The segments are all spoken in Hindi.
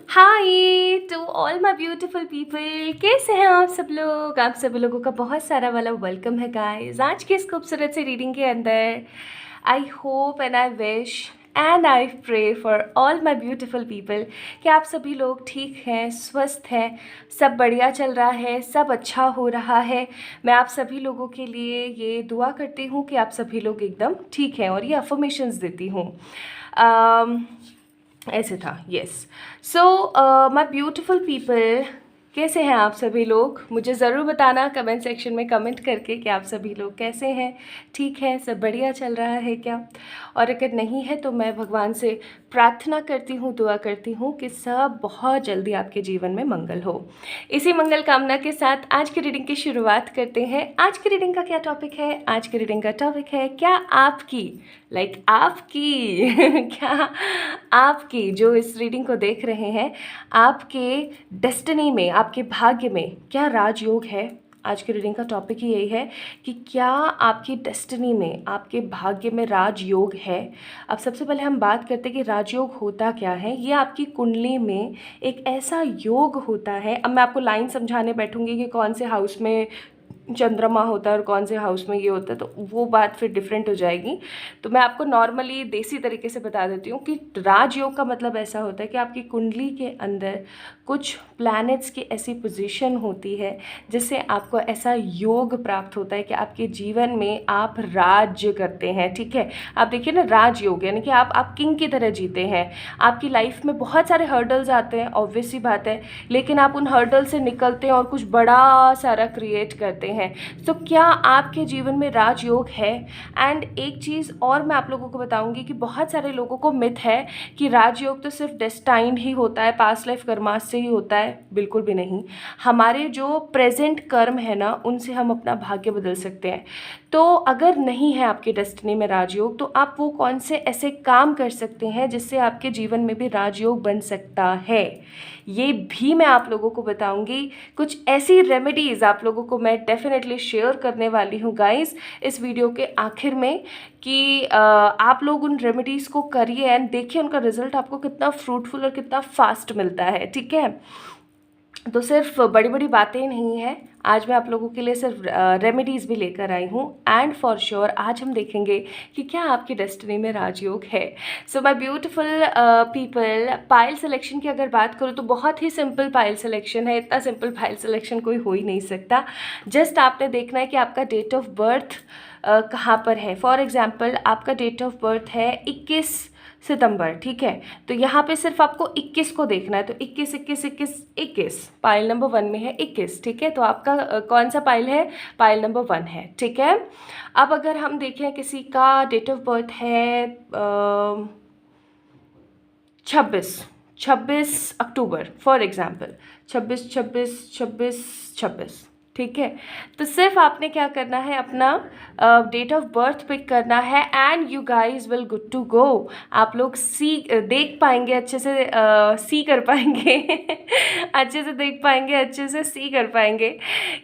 Hi to all my beautiful people, कैसे हैं आप सब लोग। आप सभी लोगों का बहुत सारा वाला वेलकम है गाइस आज की इस खूबसूरत सी रीडिंग के अंदर। I hope and I wish and I pray for all my beautiful people कि आप सभी लोग ठीक हैं, स्वस्थ हैं, सब बढ़िया चल रहा है, सब अच्छा हो रहा है। मैं आप सभी लोगों के लिए ये दुआ करती हूँ कि आप सभी लोग एकदम ठीक हैं और ये अफर्मेशंस देती हूँ। ऐसे था, yes. So my beautiful people, कैसे हैं आप सभी लोग। मुझे ज़रूर बताना कमेंट सेक्शन में कमेंट करके कि आप सभी लोग कैसे हैं, ठीक है, सब बढ़िया चल रहा है क्या। और अगर नहीं है तो मैं भगवान से प्रार्थना करती हूँ, दुआ करती हूँ कि सब बहुत जल्दी आपके जीवन में मंगल हो। इसी मंगल कामना के साथ आज की रीडिंग की शुरुआत करते हैं। आज की रीडिंग का क्या टॉपिक है। आज की रीडिंग का टॉपिक है क्या आपकी आपकी क्या आपकी जो इस रीडिंग को देख रहे हैं, आपके डेस्टिनी में, आपके भाग्य में क्या राजयोग है। आज की रीडिंग का टॉपिक ही यही है कि क्या आपकी डेस्टिनी में, आपके भाग्य में राजयोग है। अब सबसे पहले हम बात करते हैं कि राजयोग होता क्या है। ये आपकी कुंडली में एक ऐसा योग होता है। अब मैं आपको लाइन समझाने बैठूंगी कि कौन से हाउस में चंद्रमा होता है और कौन से हाउस में ये होता है, तो वो बात फिर डिफरेंट हो जाएगी। तो मैं आपको नॉर्मली देसी तरीके से बता देती हूँ कि राजयोग का मतलब ऐसा होता है कि आपकी कुंडली के अंदर कुछ प्लैनेट्स की ऐसी पोजीशन होती है जिससे आपको ऐसा योग प्राप्त होता है कि आपके जीवन में आप राज्य करते हैं। ठीक है, आप देखिए ना, राजयोग यानी कि आप किंग की तरह जीते हैं। आपकी लाइफ में बहुत सारे हर्डल्स आते हैं, ऑब्वियस सी बात है, लेकिन आप उन हर्डल से निकलते हैं और कुछ बड़ा सारा क्रिएट करते हैं। तो क्या आपके जीवन में राजयोग है। एंड एक चीज़ और मैं आप लोगों को बताऊंगी कि बहुत सारे लोगों को मिथ है कि राजयोग तो सिर्फ डेस्टाइंड ही होता है, पास्ट लाइफ कर्मास से ही होता है। बिल्कुल भी नहीं। हमारे जो प्रेजेंट कर्म है ना, उनसे हम अपना भाग्य बदल सकते हैं। तो अगर नहीं है आपकी डेस्टिनी में राजयोग, तो आप वो कौन से ऐसे काम कर सकते हैं जिससे आपके जीवन में भी राजयोग बन सकता है, ये भी मैं आप लोगों को बताऊंगी। कुछ ऐसी रेमेडीज़ आप लोगों को मैं डेफिनेटली शेयर करने वाली हूँ गाइस इस वीडियो के आखिर में, कि आप लोग उन रेमेडीज़ को करिए एंड देखिए उनका रिजल्ट आपको कितना फ्रूटफुल और कितना फास्ट मिलता है। ठीक है, तो सिर्फ बड़ी बड़ी बातें नहीं हैं, आज मैं आप लोगों के लिए सिर्फ रेमेडीज़ भी लेकर आई हूँ। एंड फॉर श्योर आज हम देखेंगे कि क्या आपकी डेस्टिनी में राजयोग है। So my beautiful people, pile selection की अगर बात करूँ तो बहुत ही सिंपल पाइल सिलेक्शन है। इतना सिंपल पाइल सिलेक्शन कोई हो ही नहीं सकता। जस्ट आपने देखना है कि आपका डेट ऑफ बर्थ कहाँ पर है। फॉर एग्जाम्पल आपका डेट ऑफ बर्थ है 21 सितंबर, ठीक है, तो यहाँ पे सिर्फ आपको 21 को देखना है। तो 21 21 21 21 पाइल नंबर 1 में है 21। ठीक है, तो आपका कौन सा पाइल है, पाइल नंबर 1 है। ठीक है, अब अगर हम देखें किसी का डेट ऑफ बर्थ है 26 अक्टूबर, फॉर एग्जाम्पल 26 26 26 26। ठीक है, तो सिर्फ आपने क्या करना है, अपना डेट ऑफ बर्थ पिक करना है and you guys will good to go. आप लोग देख पाएंगे अच्छे से, सी कर पाएंगे अच्छे से देख पाएंगे, अच्छे से सी कर पाएंगे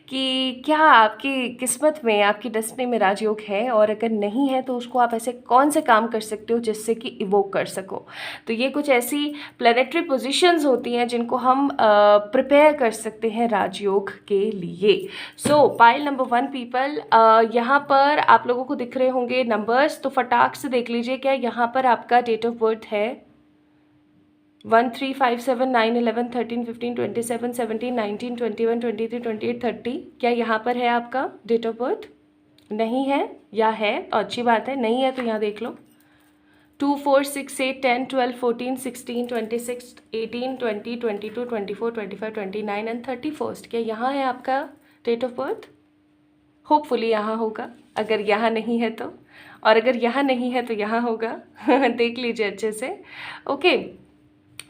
कि क्या आपकी किस्मत में, आपकी डेस्टिनी में राजयोग है। और अगर नहीं है तो उसको आप ऐसे कौन से काम कर सकते हो जिससे कि इवोक कर सको। तो ये कुछ ऐसी प्लैनेटरी पोजीशंस होती हैं जिनको हम प्रिपेयर कर सकते हैं राजयोग के लिए। सो पाइल नंबर 1 पीपल, यहाँ पर आप लोगों को दिख रहे होंगे नंबर्स, तो फटाक से देख लीजिए क्या यहाँ पर आपका डेट ऑफ बर्थ है 1 3 5 7 9 11 13 15 27 17 19 21 23 28 30। क्या यहाँ पर है आपका डेट ऑफ बर्थ? नहीं है या है तो अच्छी बात है, नहीं है तो यहाँ देख लो 2 4 6 8 10 12 14 16 26 18 20 22 24 25 29 एंड 31। क्या यहाँ है आपका डेट ऑफ बर्थ? होपफुली यहाँ होगा, अगर यहाँ नहीं है तो, और अगर यहाँ नहीं है तो यहाँ होगा देख लीजिए अच्छे से। ओके,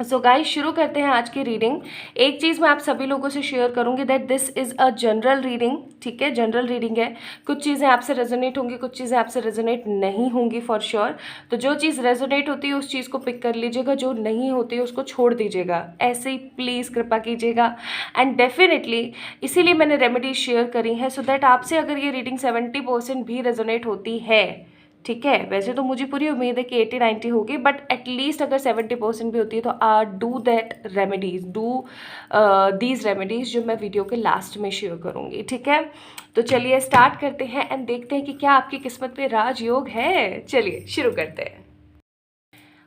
सो गाइस शुरू करते हैं आज की रीडिंग। एक चीज़ मैं आप सभी लोगों से शेयर करूंगी that this is a general reading. ठीक है, जनरल रीडिंग है। कुछ चीज़ें आपसे रेजोनेट होंगी, कुछ चीज़ें आपसे रेजोनेट नहीं होंगी फॉर श्योर। तो जो चीज़ रेजोनेट होती है उस चीज़ को पिक कर लीजिएगा, जो नहीं होती है उसको छोड़ दीजिएगा। ऐसे ही प्लीज़ कृपा कीजिएगा। एंड डेफिनेटली इसीलिए मैंने रेमेडीज शेयर करी हैं, सो दैट आपसे अगर ये रीडिंग 70% भी रेजोनेट होती है ठीक है, वैसे तो मुझे पूरी उम्मीद है कि 80-90 होगी, बट एटलीस्ट अगर 70% भी होती है तो do that remedies, do these remedies जो मैं वीडियो के लास्ट में शेयर करूँगी, ठीक है। तो चलिए स्टार्ट करते हैं एंड देखते हैं कि क्या आपकी किस्मत में राजयोग है। चलिए शुरू करते हैं।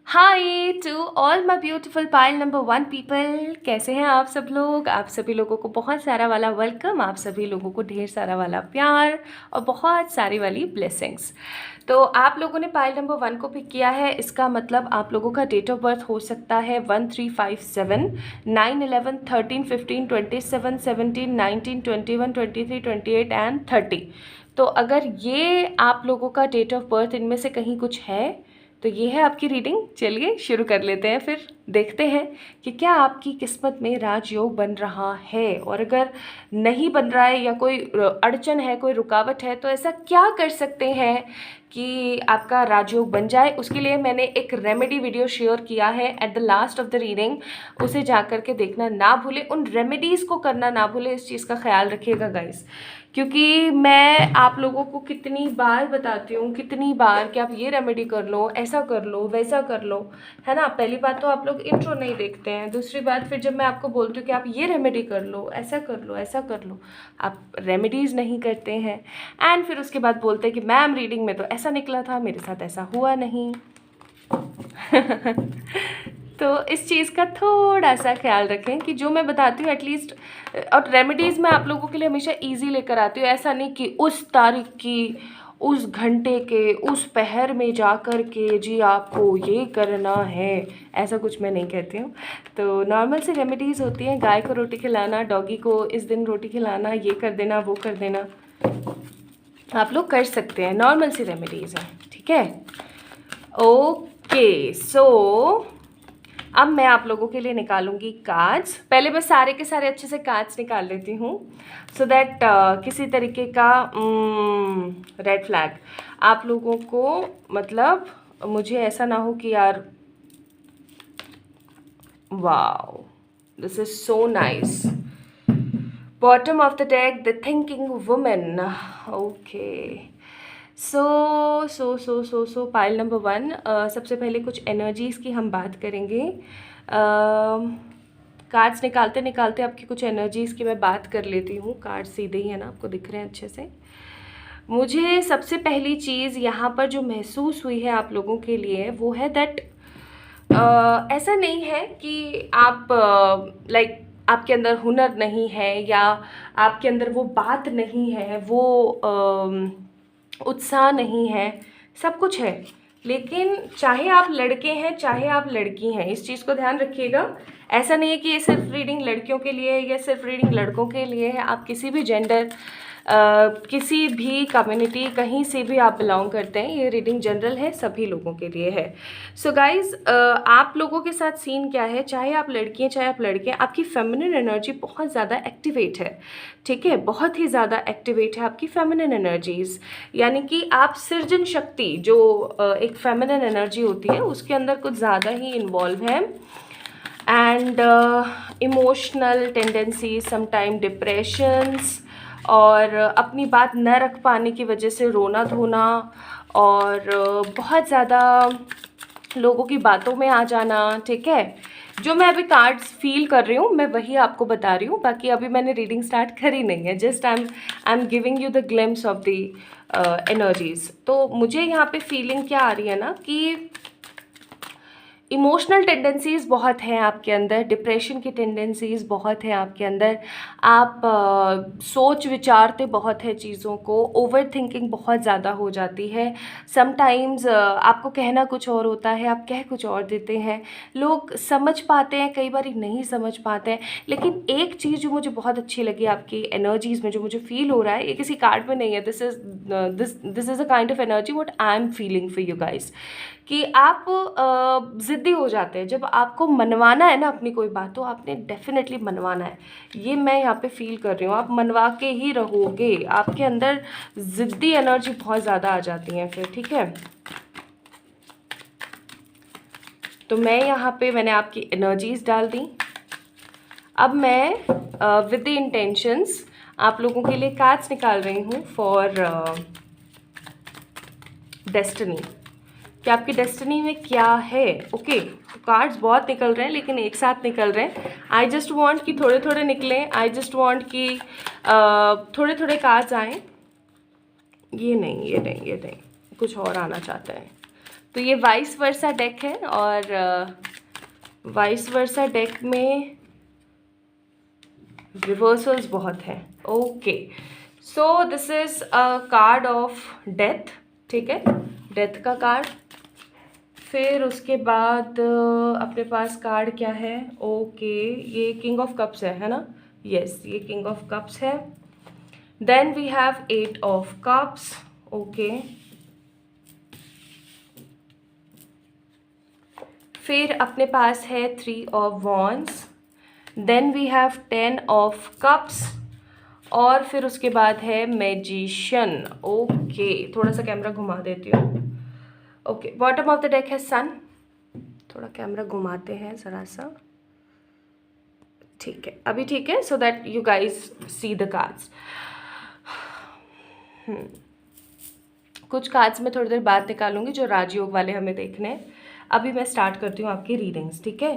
Hi to all my beautiful pile number 1 people, कैसे हैं आप सब लोग। आप सभी लोगों को बहुत सारा वाला वेलकम, आप सभी लोगों को ढेर सारा वाला प्यार और बहुत सारी वाली ब्लेसिंग्स। तो आप लोगों ने पाइल नंबर 1 को पिक किया है, इसका मतलब आप लोगों का डेट ऑफ बर्थ हो सकता है 1, 3, 5, 7, 9, 11, 13, 15, 27, 17, 19, 21, 23, 28 एंड 30। तो अगर ये आप लोगों का डेट ऑफ बर्थ इनमें से कहीं कुछ है तो ये है आपकी रीडिंग। चलिए शुरू कर लेते हैं, फिर देखते हैं कि क्या आपकी किस्मत में राजयोग बन रहा है, और अगर नहीं बन रहा है या कोई अड़चन है, कोई रुकावट है, तो ऐसा क्या कर सकते हैं कि आपका राजयोग बन जाए। उसके लिए मैंने एक रेमेडी वीडियो शेयर किया है at the last of the reading, उसे जा कर के देखना ना भूलें, उन रेमेडीज़ को करना ना भूलें, इस चीज़ का ख्याल रखिएगा गाइस। क्योंकि मैं आप लोगों को कितनी बार बताती हूँ, कितनी बार कि आप ये रेमेडी कर लो, ऐसा कर लो, वैसा कर लो, है ना। पहली बात तो आप लोग इंट्रो नहीं देखते हैं, दूसरी बात फिर जब मैं आपको बोलती हूँ कि आप ये रेमेडी कर लो, ऐसा कर लो, ऐसा कर लो, आप रेमेडीज़ नहीं करते हैं। एंड फिर उसके बाद बोलते हैं कि मैम रीडिंग में तो ऐसा निकला था, मेरे साथ ऐसा हुआ नहीं। तो इस चीज़ का थोड़ा सा ख्याल रखें कि जो मैं बताती हूँ एटलीस्ट, और रेमेडीज़ मैं आप लोगों के लिए हमेशा इजी लेकर आती हूँ। ऐसा नहीं कि उस तारीख की, उस घंटे के, उस पहर में जा कर के जी आपको ये करना है, ऐसा कुछ मैं नहीं कहती हूँ। तो नॉर्मल सी रेमेडीज़ होती हैं, गाय को रोटी खिलाना, डॉगी को इस दिन रोटी खिलाना, ये कर देना, वो कर देना, आप लोग कर सकते हैं, नॉर्मल सी रेमेडीज़ हैं, ठीक है। ओके सो अब मैं आप लोगों के लिए निकालूंगी कार्ड्स। पहले मैं सारे के सारे अच्छे से कार्ड्स निकाल लेती हूँ सो दैट किसी तरीके का रेड फ्लैग आप लोगों को, मतलब मुझे ऐसा ना हो कि यार wow this is so nice. Bottom of the deck the thinking women. Okay so pile number 1, सबसे पहले कुछ एनर्जीज़ की हम बात करेंगे। कार्ड्स निकालते निकालते आपकी कुछ एनर्जीज़ की मैं बात कर लेती हूँ। कार्ड्स सीधे ही है ना, आपको दिख रहे हैं अच्छे से। मुझे सबसे पहली चीज़ यहाँ पर जो महसूस हुई है आप लोगों के लिए वो है दैट ऐसा नहीं है कि आप लाइक आपके अंदर हुनर नहीं है या आपके अंदर वो बात नहीं है, वो उत्साह नहीं है, सब कुछ है। लेकिन चाहे आप लड़के हैं चाहे आप लड़की हैं, इस चीज़ को ध्यान रखिएगा। ऐसा नहीं है कि ये सिर्फ रीडिंग लड़कियों के लिए है या सिर्फ रीडिंग लड़कों के लिए है। आप किसी भी जेंडर, किसी भी कम्युनिटी, कहीं से भी आप बिलोंग करते हैं, ये रीडिंग जनरल है, सभी लोगों के लिए है। सो गाइज आप लोगों के साथ सीन क्या है, चाहे आप लड़की हैं चाहे आप लड़के हैं, आपकी फेमिनिन एनर्जी बहुत ज़्यादा एक्टिवेट है, ठीक है, बहुत ही ज़्यादा एक्टिवेट है आपकी फेमिनिन एनर्जीज़। यानी कि आप सृजन शक्ति जो एक फेमिनिन एनर्जी होती है उसके अंदर कुछ ज़्यादा ही इन्वॉल्व है। And emotional tendency, sometime depressions, और अपनी बात न रख पाने की वजह से रोना धोना, और बहुत ज़्यादा लोगों की बातों में आ जाना, ठीक है। जो मैं अभी कार्ड्स फील कर रही हूँ मैं वही आपको बता रही हूँ, बाकी अभी मैंने रीडिंग स्टार्ट करी नहीं है, just I am giving you the glimpse of the energies. तो मुझे यहाँ पे फीलिंग क्या आ रही है ना कि इमोशनल टेंडेंसीज़ बहुत हैं आपके अंदर, डिप्रेशन की टेंडेंसीज़ बहुत हैं आपके अंदर, आप सोच विचारते बहुत है चीज़ों को, ओवर थिंकिंग बहुत ज़्यादा हो जाती है। समटाइम्स आपको कहना कुछ और होता है, आप कह कुछ और देते हैं, लोग समझ पाते हैं, कई बार नहीं समझ पाते हैं। लेकिन एक चीज़ जो मुझे बहुत अच्छी लगी आपकी एनर्जीज़ में, जो मुझे फील हो रहा है, ये किसी कार्ड में नहीं है, this is a kind of energy what I am feeling for you guys, कि आप ज़िद्दी हो जाते हैं। जब आपको मनवाना है ना अपनी कोई बात, तो आपने डेफिनेटली मनवाना है, ये मैं यहाँ पे फील कर रही हूँ। आप मनवा के ही रहोगे, आपके अंदर ज़िद्दी एनर्जी बहुत ज़्यादा आ जाती है फिर, ठीक है। तो मैं यहाँ पे मैंने आपकी एनर्जीज़ डाल दी। अब मैं विद द इंटेंशंस आप लोगों के लिए कार्ड्स निकाल रही हूँ फॉर डेस्टिनी, कि आपकी डेस्टिनी में क्या है। ओके, तो कार्ड्स बहुत निकल रहे हैं लेकिन एक साथ निकल रहे हैं। आई जस्ट वांट कि थोड़े थोड़े निकलें, आई जस्ट वांट कि थोड़े थोड़े कार्ड्स आएँ। ये नहीं, ये नहीं, ये नहीं, कुछ और आना चाहते हैं। तो ये वाइस वर्सा डेक है और वाइस वर्सा डेक में रिवर्सल्स बहुत हैं। Okay, so this is a card of death, ठीक है, डेथ का कार्ड। फिर उसके बाद अपने पास कार्ड क्या है, ओके, ये किंग ऑफ कप्स है ना, यस, ये किंग ऑफ कप्स है। Then we have 8 of cups, okay. फिर अपने पास है 3 of wands, then we have 10 of cups, और फिर उसके बाद है मैजिशियन। ओके, थोड़ा सा कैमरा घुमा देती हूँ। Okay, bottom of the deck है सन, थोड़ा कैमरा घुमाते हैं ज़रा सा, ठीक है, अभी ठीक है, so that you guys see the cards. कुछ कार्ड्स में थोड़ी देर बाद निकालूंगी जो राजयोग वाले हमें देखने हैं। अभी मैं स्टार्ट करती हूँ आपकी रीडिंग्स, ठीक है।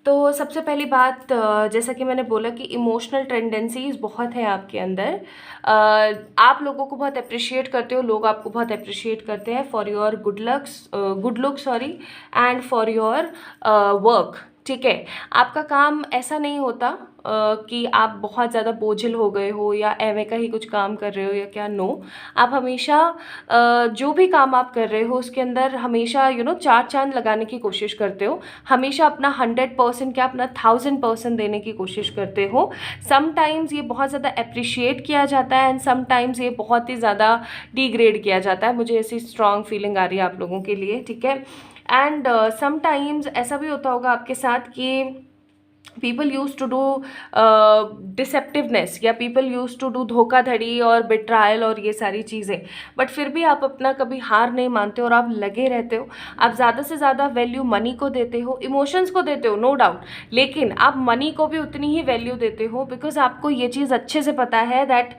तो सबसे पहली बात, जैसा कि मैंने बोला कि इमोशनल टेंडेंसीज बहुत है आपके अंदर। आप लोगों को बहुत अप्रिशिएट करते हो, लोग आपको बहुत अप्रिशिएट करते हैं for your good look sorry, and for your work, ठीक है। आपका काम ऐसा नहीं होता कि आप बहुत ज़्यादा बोझिल हो गए हो या एवं का ही कुछ काम कर रहे हो या क्या, नो। आप हमेशा जो भी काम आप कर रहे हो उसके अंदर हमेशा चार चांद लगाने की कोशिश करते हो, हमेशा अपना 100% क्या अपना 1000% देने की कोशिश करते हो। समटाइम्स ये बहुत ज़्यादा अप्रिशिएट किया जाता है एंड समटाइम्स ये बहुत ही ज़्यादा डिग्रेड किया जाता है। मुझे ऐसी स्ट्रॉन्ग फीलिंग आ रही है आप लोगों के लिए, ठीक है। एंड समटाइम्स ऐसा भी होता होगा आपके साथ कि पीपल यूज टू डू डिसेप्टिवनेस, या पीपल यूज टू डू धोखाधड़ी और बिट्रायल और ये सारी चीज़ें, बट फिर भी आप अपना कभी हार नहीं मानते और आप लगे रहते हो। आप ज़्यादा से ज़्यादा वैल्यू मनी को देते हो, इमोशंस को देते हो, नो डाउट, लेकिन आप मनी को भी उतनी ही वैल्यू देते हो, बिकॉज आपको ये चीज़ अच्छे से पता है दैट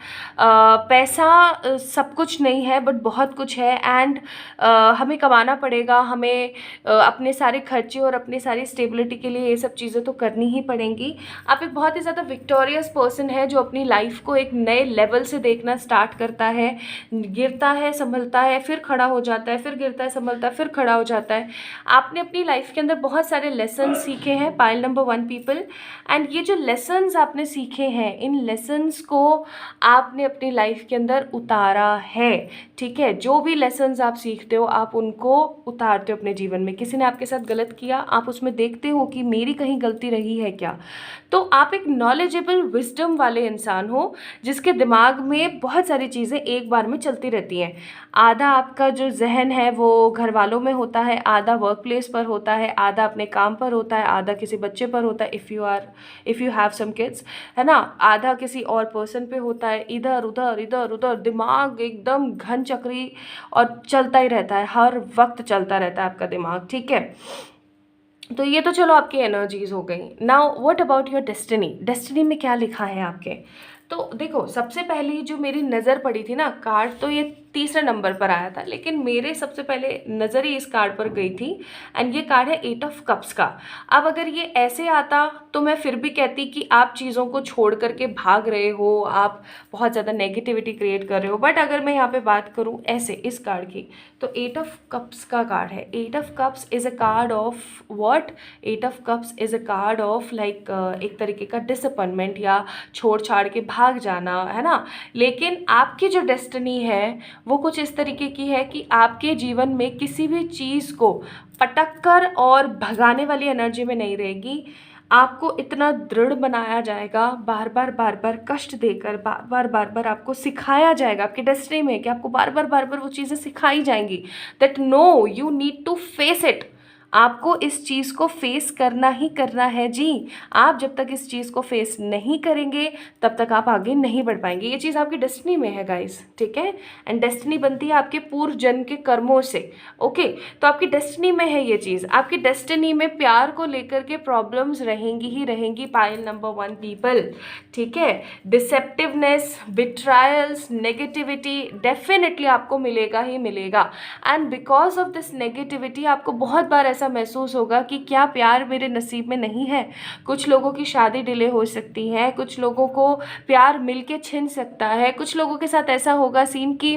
पैसा सब कुछ नहीं है बट बहुत कुछ है, एंड हमें कमाना पड़ेगा, हमें अपने सारे खर्चे और अपनी सारी स्टेबिलिटी के लिए ये सब चीज़ें तो करनी ही पड़ेंगी। आप एक बहुत ही ज़्यादा विक्टोरियस पर्सन है जो अपनी लाइफ को एक नए लेवल से देखना स्टार्ट करता है, गिरता है संभलता है, फिर खड़ा हो जाता है, फिर गिरता है संभलता है, फिर खड़ा हो जाता है। आपने अपनी लाइफ के अंदर बहुत सारे लेसन सीखे हैं, पाइल नंबर 1 पीपल, एंड ये जो लेसन्स आपने सीखे हैं, इन लेसन्स को आपने अपनी लाइफ के अंदर उतारा है, ठीक है। जो भी लेसन्स आप सीखते हो आप उनको उतारते हो अपने जीवन में। किसी ने आपके साथ गलत किया, आप उसमें देखते हो कि मेरी कहीं गलती रही है क्या, तो आप एक नॉलेजेबल विजडम वाले इंसान हो जिसके दिमाग में बहुत सारी चीज़ें एक बार में चलती रहती हैं। आधा आपका जो जहन है वो घर वालों में होता है, आधा वर्क प्लेस पर होता है, आधा अपने काम पर होता है, आधा किसी बच्चे पर होता है, if you have some kids, है ना, आधा किसी और पर्सन पे होता है। इधर उधर इधर उधर दिमाग एकदम घन चक्री और चलता ही रहता है, हर वक्त चलता रहता है आपका दिमाग, ठीक है। तो ये तो चलो आपकी एनर्जीज हो गई। Now what about your destiny, destiny में क्या लिखा है आपके। तो देखो, सबसे पहली जो मेरी नज़र पड़ी थी ना, कार्ड तो ये तीसरे नंबर पर आया था, लेकिन मेरे सबसे पहले नज़र ही इस कार्ड पर गई थी, एंड ये कार्ड है 8 ऑफ कप्स का। अब अगर ये ऐसे आता तो मैं फिर भी कहती कि आप चीज़ों को छोड़ करके भाग रहे हो, आप बहुत ज़्यादा नेगेटिविटी क्रिएट कर रहे हो, बट अगर मैं यहाँ पे बात करूँ ऐसे इस कार्ड की, तो 8 ऑफ कप्स का कार्ड है। 8 of cups is a card of what, 8 of cups is a card of like एक तरीके का डिसअपॉइंटमेंट या छोड़ छाड़ के भाग जाना, है ना। लेकिन आपकी जो डेस्टिनी है वो कुछ इस तरीके की है कि आपके जीवन में किसी भी चीज़ को पटक कर और भगाने वाली एनर्जी में नहीं रहेगी। आपको इतना दृढ़ बनाया जाएगा, बार बार कष्ट देकर, बार बार आपको सिखाया जाएगा आपकी डेस्टिनी में कि आपको बार बार वो चीज़ें सिखाई जाएंगी that no, you need to face it. आपको इस चीज़ को फेस करना ही करना है जी। आप जब तक इस चीज़ को फेस नहीं करेंगे तब तक आप आगे नहीं बढ़ पाएंगे। ये चीज़ आपकी डेस्टिनी में है गाइस, ठीक है। एंड डेस्टिनी बनती है आपके पूर्व जन्म के कर्मों से। ओके, तो आपकी डेस्टिनी में है ये चीज़। आपकी डेस्टिनी में प्यार को लेकर के प्रॉब्लम्स रहेंगी ही रहेंगी। पाइल नंबर 1 पीपल, ठीक है। डिसेप्टिवनेस, बिट्रायल्स, नेगेटिविटी डेफिनेटली आपको मिलेगा ही मिलेगा। And because of this negativity आपको बहुत बार ऐसा महसूस होगा कि क्या प्यार मेरे नसीब में नहीं है। कुछ लोगों की शादी डिले हो सकती है, कुछ लोगों को प्यार मिलके छिन सकता है, कुछ लोगों के साथ ऐसा होगा सीन कि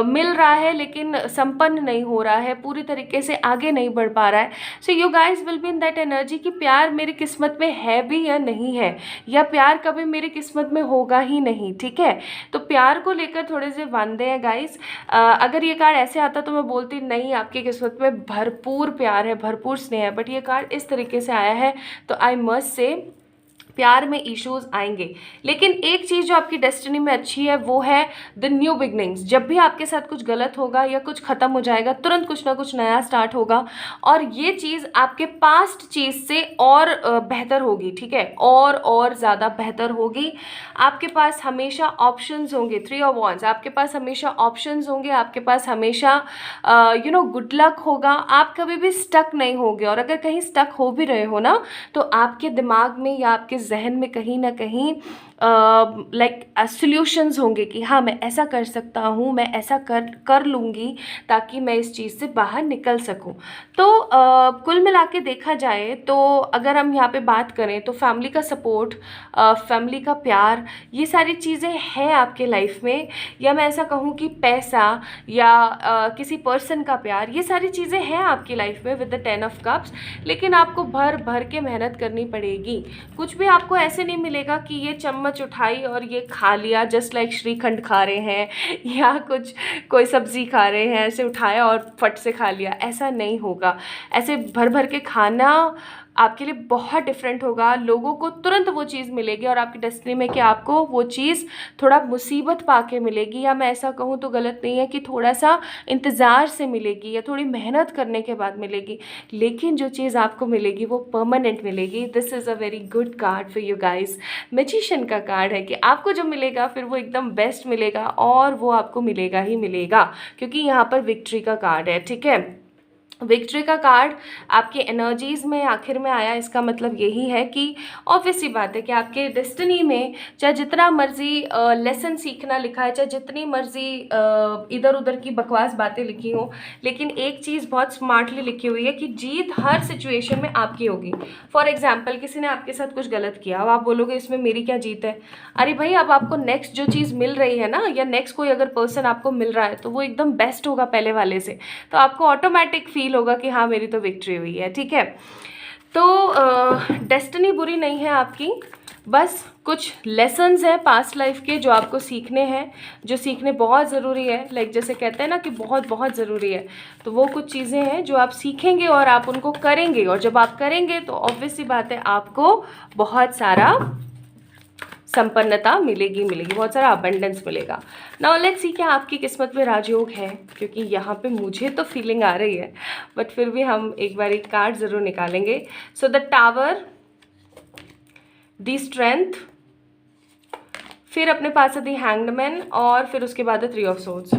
मिल रहा है लेकिन संपन्न नहीं हो रहा है, पूरी तरीके से आगे नहीं बढ़ पा रहा है। So you guys will be in that energy कि प्यार मेरी किस्मत में है भी या नहीं है, या प्यार कभी मेरी किस्मत में होगा ही नहीं, ठीक है। तो प्यार को लेकर थोड़े से वांदे हैं गाइज। अगर ये कार्ड ऐसे आता तो मैं बोलती नहीं, आपकी किस्मत में भरपूर प्यार है, भरपूर स्नेह है। बट ये कार्ड इस तरीके से आया है तो आई मस्ट से प्यार में इश्यूज आएंगे। लेकिन एक चीज़ जो आपकी डेस्टिनी में अच्छी है वो है द न्यू बिगनिंग्स। जब भी आपके साथ कुछ गलत होगा या कुछ ख़त्म हो जाएगा, तुरंत कुछ ना कुछ नया स्टार्ट होगा और ये चीज़ आपके पास्ट चीज़ से और बेहतर होगी, ठीक है, और ज़्यादा बेहतर होगी। आपके पास हमेशा ऑप्शंस होंगे। 3 ऑफ वांड्स, आपके पास हमेशा ऑप्शंस होंगे, आपके पास हमेशा गुड लक होगा। आप कभी भी स्टक नहीं होगे, और अगर कहीं स्टक हो भी रहे हो ना तो आपके दिमाग में या आपके जहन में कहीं ना कहीं लाइक सॉल्यूशंस होंगे कि हाँ मैं ऐसा कर सकता हूँ, मैं ऐसा कर लूँगी ताकि मैं इस चीज़ से बाहर निकल सकूँ। तो कुल मिला के देखा जाए तो अगर हम यहाँ पे बात करें तो फैमिली का सपोर्ट, फैमिली का प्यार, ये सारी चीज़ें हैं आपके लाइफ में। या मैं ऐसा कहूँ कि पैसा या किसी पर्सन का प्यार, ये सारी चीज़ें हैं आपकी लाइफ में विद द 10 ऑफ कप्स। लेकिन आपको भर भर के मेहनत करनी पड़ेगी। कुछ भी आपको ऐसे नहीं मिलेगा कि ये चम्मच उठाई और ये खा लिया, जस्ट लाइक श्रीखंड खा रहे हैं या कुछ कोई सब्जी खा रहे हैं, ऐसे उठाया और फट से खा लिया, ऐसा नहीं होगा। ऐसे भर भर के खाना आपके लिए बहुत डिफरेंट होगा। लोगों को तुरंत वो चीज़ मिलेगी और आपकी डेस्टिनी में कि आपको वो चीज़ थोड़ा मुसीबत पाके मिलेगी, या मैं ऐसा कहूँ तो गलत नहीं है कि थोड़ा सा इंतज़ार से मिलेगी या थोड़ी मेहनत करने के बाद मिलेगी। लेकिन जो चीज़ आपको मिलेगी वो परमानेंट मिलेगी। This is a very good card for you guys. Magician का कार्ड है कि आपको जो मिलेगा फिर वो एकदम बेस्ट मिलेगा और वो आपको मिलेगा ही मिलेगा, क्योंकि यहाँ पर विक्ट्री का कार्ड है, ठीक है। विक्ट्री का कार्ड आपके एनर्जीज़ में आखिर में आया। इसका मतलब यही है कि ऑब्वियस सी बात है कि आपके डेस्टिनी में चाहे जितना मर्जी लेसन सीखना लिखा है, चाहे जितनी मर्जी इधर उधर की बकवास बातें लिखी हो, लेकिन एक चीज़ बहुत स्मार्टली लिखी हुई है कि जीत हर सिचुएशन में आपकी होगी। फॉर एग्जाम्पल किसी ने आपके साथ कुछ गलत किया, अब आप बोलोगे इसमें मेरी क्या जीत है। अरे भाई, अब आपको नेक्स्ट जो चीज़ मिल रही है ना, या नेक्स्ट कोई अगर पर्सन आपको मिल रहा है तो वो एकदम बेस्ट होगा पहले वाले से, तो आपको ऑटोमेटिक फील होगा कि हाँ मेरी तो विक्ट्री हुई है, ठीक है। तो डेस्टिनी बुरी नहीं है आपकी, बस कुछ लेसन्स हैं पास्ट लाइफ के जो आपको सीखने हैं, जो सीखने बहुत ज़रूरी है। लाइक जैसे कहते हैं ना कि बहुत बहुत ज़रूरी है, तो वो कुछ चीज़ें हैं जो आप सीखेंगे और आप उनको करेंगे, और जब आप करेंगे तो ऑब्वियस सी बात है आपको बहुत सारा संपन्नता मिलेगी, बहुत सारा अबंडेंस मिलेगा। नाउ लेट्स सी क्या आपकी किस्मत में राजयोग है, क्योंकि यहाँ पे मुझे तो फीलिंग आ रही है, बट फिर भी हम एक बार एक कार्ड ज़रूर निकालेंगे। So the tower, the strength, फिर अपने पास है द हैंग्ड मैन, और फिर उसके बाद है 3 ऑफ सोर्ड्स।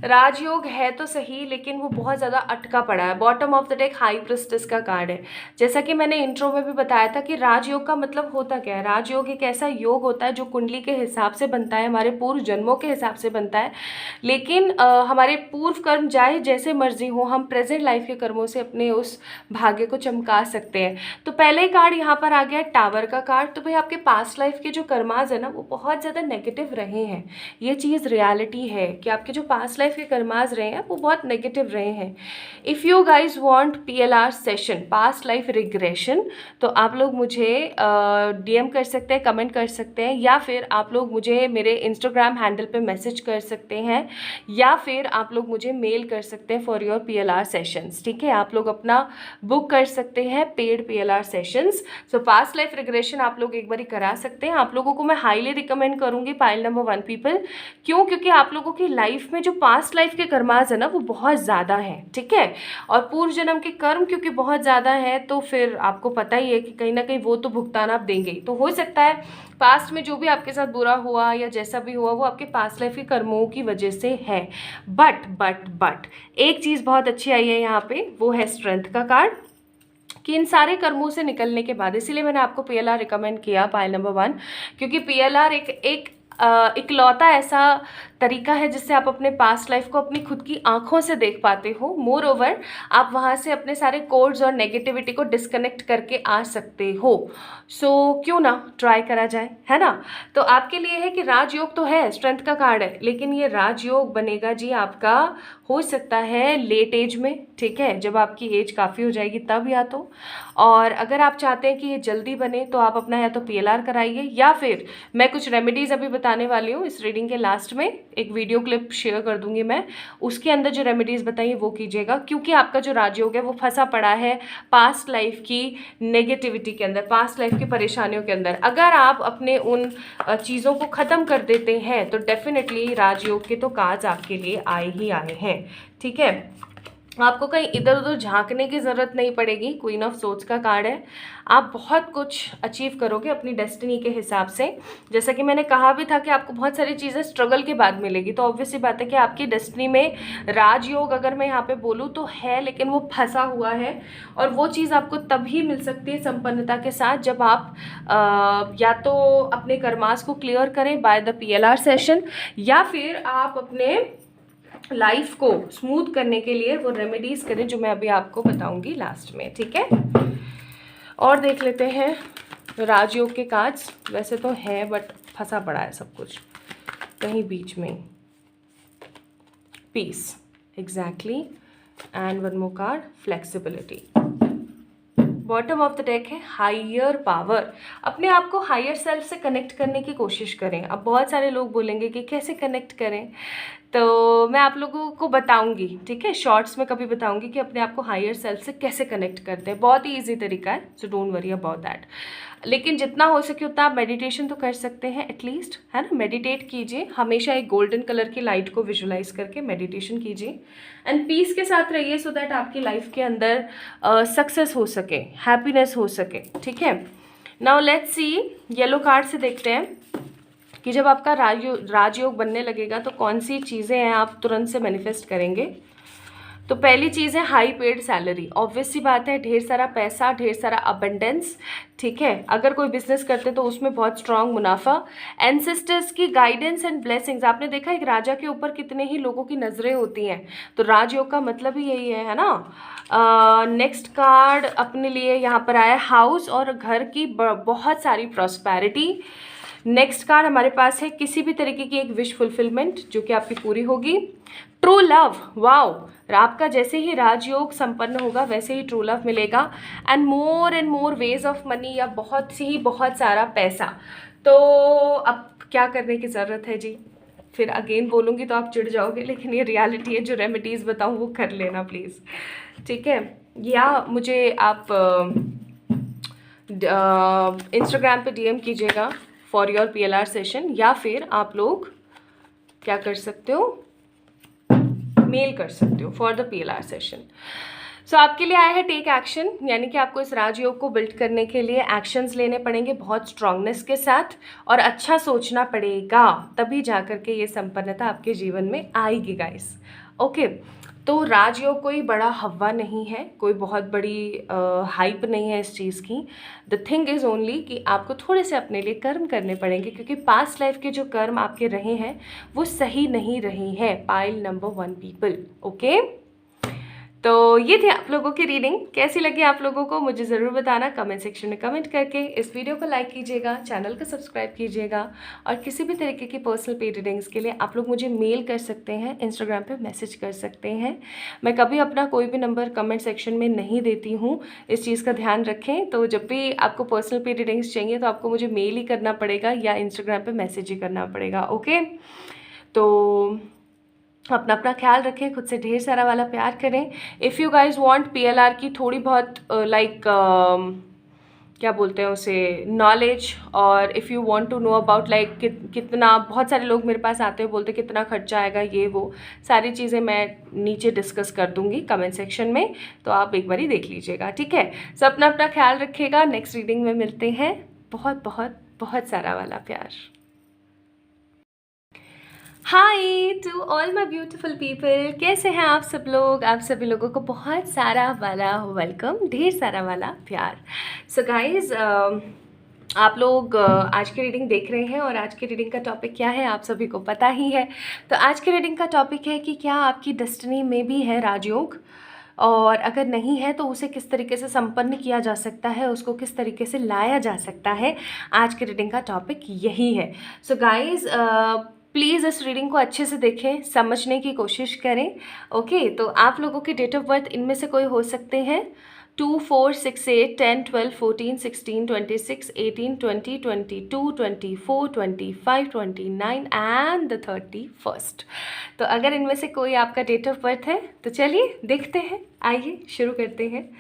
राजयोग है तो सही, लेकिन वो बहुत ज़्यादा अटका पड़ा है। Bottom of the deck high priestess का कार्ड है। जैसा कि मैंने इंट्रो में भी बताया था कि राजयोग का मतलब होता क्या है। राजयोग एक ऐसा योग होता है जो कुंडली के हिसाब से बनता है, हमारे पूर्व जन्मों के हिसाब से बनता है। लेकिन हमारे पूर्व कर्म चाहे जैसे मर्जी हो, हम प्रेजेंट लाइफ के कर्मों से अपने उस भाग्य को चमका सकते हैं। तो पहले कार्ड यहाँ पर आ गया टावर का कार्ड। तो भाई आपके पास्ट लाइफ के जो कर्माज है ना वो बहुत ज़्यादा नेगेटिव रहे हैं। ये चीज़ रियलिटी है कि आपके जो पास्ट लाइफ के कर्माज रहे हैं वो बहुत नेगेटिव रहे हैं। If you guys want PLR session, past life regression, तो आप लोग मुझे DM कर सकते हैं, कमेंट कर सकते हैं, या फिर आप लोग मुझे मेरे इंस्टाग्राम हैंडल पे मैसेज कर सकते हैं, या फिर आप लोग मुझे मेल कर सकते हैं फॉर योर PLR सेशंस, ठीक है। आप लोग अपना बुक कर सकते हैं पेड PLR सेशंस। सो पास्ट लाइफ रिग्रेशन आप लोग एक बार करा सकते हैं। आप लोगों को मैं हाईली रिकमेंड करूँगी पाइल नंबर 1 पीपल। क्यों? क्योंकि आप लोगों की लाइफ में जो पास्ट पास्ट लाइफ के कर्माज है ना वो बहुत ज़्यादा हैं, ठीक है। और पूर्व जन्म के कर्म क्योंकि बहुत ज़्यादा है तो फिर आपको पता ही है कि कहीं ना कहीं वो तो भुगतान आप देंगे ही। तो हो सकता है पास्ट में जो भी आपके साथ बुरा हुआ या जैसा भी हुआ वो आपके पास्ट लाइफ के कर्मों की वजह से है। बट एक चीज़ बहुत अच्छी आई है यहाँ पे, वो है स्ट्रेंथ का कार्ड, कि इन सारे कर्मों से निकलने के बाद, इसीलिए मैंने आपको पीएलआर रिकमेंड किया पाइल नंबर 1, क्योंकि पीएलआर एक इकलौता ऐसा तरीका है जिससे आप अपने पास्ट लाइफ को अपनी खुद की आंखों से देख पाते हो। मोर ओवर आप वहाँ से अपने सारे कोड्स और नेगेटिविटी को डिस्कनेक्ट करके आ सकते हो। सो क्यों ना ट्राई करा जाए, है ना। तो आपके लिए है कि राजयोग तो है, स्ट्रेंथ का कार्ड है, लेकिन ये राजयोग बनेगा जी आपका हो सकता है लेट एज में, ठीक है, जब आपकी एज काफ़ी हो जाएगी तब या तो। और अगर आप चाहते हैं कि ये जल्दी बने तो आप अपना या तो पीएलआर कराइए या फिर मैं कुछ रेमेडीज़ अभी बताने वाली हूँ इस रीडिंग के लास्ट में, एक वीडियो क्लिप शेयर कर दूंगी मैं, उसके अंदर जो रेमेडीज़ बताइए वो कीजिएगा, क्योंकि आपका जो राजयोग है वो फंसा पड़ा है पास्ट लाइफ की नेगेटिविटी के अंदर, पास्ट लाइफ की परेशानियों के अंदर। अगर आप अपने उन चीज़ों को ख़त्म कर देते हैं तो डेफिनेटली राजयोग के तो काज आपके लिए आए ही आए हैं, ठीक है। आपको कहीं इधर उधर झांकने की ज़रूरत नहीं पड़ेगी। क्वीन ऑफ सोर्ड्स का कार्ड है, आप बहुत कुछ अचीव करोगे अपनी डेस्टिनी के हिसाब से। जैसा कि मैंने कहा भी था कि आपको बहुत सारी चीज़ें स्ट्रगल के बाद मिलेगी, तो ऑब्वियसली बात है कि आपकी डेस्टिनी में राजयोग अगर मैं यहाँ पे बोलूँ तो है, लेकिन वो फंसा हुआ है। और वो चीज़ आपको तभी मिल सकती है संपन्नता के साथ जब आप या तो अपने कर्मास को क्लियर करें बाय द पीएलआर सेशन, या फिर आप अपने लाइफ को स्मूथ करने के लिए वो रेमेडीज करें जो मैं अभी आपको बताऊंगी लास्ट में, ठीक है। और देख लेते हैं राजयोग के काज, वैसे तो है बट फंसा पड़ा है सब कुछ कहीं बीच में। Peace, exactly, and one more card, flexibility. Bottom of the deck है हायर पावर। अपने आप को हायर सेल्फ से कनेक्ट करने की कोशिश करें। अब बहुत सारे लोग बोलेंगे कि कैसे कनेक्ट करें, तो मैं आप लोगों को बताऊंगी, ठीक है, शॉर्ट्स में कभी बताऊंगी कि अपने आप को हायर सेल्फ से कैसे कनेक्ट करते हैं। बहुत ही इजी तरीका है, so don't worry about that. लेकिन जितना हो सके उतना आप मेडिटेशन तो कर सकते हैं एटलीस्ट, है ना। मेडिटेट कीजिए, हमेशा एक गोल्डन कलर की लाइट को विजुलाइज करके मेडिटेशन कीजिए एंड पीस के साथ रहिए, सो दैट आपकी लाइफ के अंदर सक्सेस हो सके, हैप्पीनेस हो सके, ठीक है। Now let's see, yellow card से देखते हैं कि जब आपका राजयोग बनने लगेगा तो कौन सी चीज़ें हैं आप तुरंत से मैनिफेस्ट करेंगे। तो पहली चीज़ है हाई पेड सैलरी। ऑब्वियस सी बात है, ढेर सारा पैसा, ढेर सारा अबंडेंस, ठीक है। अगर कोई बिजनेस करते तो उसमें बहुत स्ट्रांग मुनाफा, एंसेस्टर्स की गाइडेंस एंड ब्लेसिंग्स। आपने देखा एक राजा के ऊपर कितने ही लोगों की नज़रें होती हैं, तो राजयोग का मतलब ही यही है ना। नेक्स्ट कार्ड अपने लिए यहाँ पर आया हाउस और घर की बहुत सारी प्रॉस्पेरिटी। नेक्स्ट कार्ड हमारे पास है किसी भी तरीके की एक विश फुलफिलमेंट जो कि आपकी पूरी होगी। ट्रू लव, वाओ, आपका जैसे ही राजयोग संपन्न होगा वैसे ही ट्रू लव मिलेगा and more ways of money, या बहुत सारा पैसा। तो अब क्या करने की ज़रूरत है जी, फिर अगेन बोलूँगी तो आप चिढ़ जाओगे, लेकिन ये रियलिटी है। जो रेमेडीज़ बताऊँ वो कर लेना प्लीज़, ठीक है। या मुझे आप इंस्टाग्राम पे डीएम कीजिएगा फॉर योर पीएलआर सेशन, या फिर आप लोग क्या कर सकते हो, मेल कर सकते हो फॉर द पीएलआर सेशन। सो आपके लिए आया है टेक एक्शन, यानी कि आपको इस राजयोग को बिल्ड करने के लिए एक्शंस लेने पड़ेंगे बहुत स्ट्रांगनेस के साथ, और अच्छा सोचना पड़ेगा, तभी जा कर के ये संपन्नता आपके जीवन में आएगी गाइस, ओके। तो राजयोग कोई बड़ा हवा नहीं है, कोई बहुत बड़ी हाइप नहीं है इस चीज़ की। द थिंग इज़ ओनली कि आपको थोड़े से अपने लिए कर्म करने पड़ेंगे, क्योंकि पास्ट लाइफ के जो कर्म आपके रहे हैं वो सही नहीं रहे हैं। Pile number 1 people, okay. तो ये थे आप लोगों की रीडिंग, कैसी लगी आप लोगों को मुझे ज़रूर बताना कमेंट सेक्शन में कमेंट करके। इस वीडियो को लाइक कीजिएगा, चैनल को सब्सक्राइब कीजिएगा, और किसी भी तरीके की पर्सनल पेड रीडिंग्स के लिए आप लोग मुझे मेल कर सकते हैं, इंस्टाग्राम पे मैसेज कर सकते हैं। मैं कभी अपना कोई भी नंबर कमेंट सेक्शन में नहीं देती हूँ, इस चीज़ का ध्यान रखें। तो जब भी आपको पर्सनल पेड रीडिंग्स चाहिए तो आपको मुझे मेल ही करना पड़ेगा या इंस्टाग्राम पर मैसेज ही करना पड़ेगा, ओके। तो अपना ख्याल रखें, खुद से ढेर सारा वाला प्यार करें। If you guys want PLR की थोड़ी बहुत क्या बोलते हैं उसे, नॉलेज, और if you want to know about like कितना, बहुत सारे लोग मेरे पास आते हैं बोलते कितना खर्चा आएगा, ये वो सारी चीज़ें मैं नीचे डिस्कस कर दूंगी कमेंट सेक्शन में, तो आप एक बारी देख लीजिएगा, ठीक है। सब अपना अपना ख्याल रखिएगा, नेक्स्ट रीडिंग में मिलते हैं। बहुत बहुत बहुत सारा वाला प्यार। Hi to all my beautiful people, कैसे हैं आप सब लोग? आप सभी लोगों को बहुत सारा वाला वेलकम, ढेर सारा वाला प्यार। सो गाइज, आप लोग आज की रीडिंग देख रहे हैं और आज की रीडिंग का टॉपिक क्या है आप सभी को पता ही है। तो आज की रीडिंग का टॉपिक है कि क्या आपकी डेस्टिनी में भी है राजयोग, और अगर नहीं है तो उसे किस तरीके से संपन्न किया जा सकता है, उसको किस तरीके से लाया जा सकता है। आज की रीडिंग का टॉपिक यही है। सो गाइज, प्लीज़ इस रीडिंग को अच्छे से देखें, समझने की कोशिश करें। ओके, तो आप लोगों के डेट ऑफ बर्थ इनमें से कोई हो सकते हैं 2, 4, 6, 8, 10, 12, 14, 16, 26, 18, 20, 22, 24, 25, 29 एंड द 31st। तो अगर इनमें से कोई आपका डेट ऑफ बर्थ है तो चलिए देखते हैं, आइए शुरू करते हैं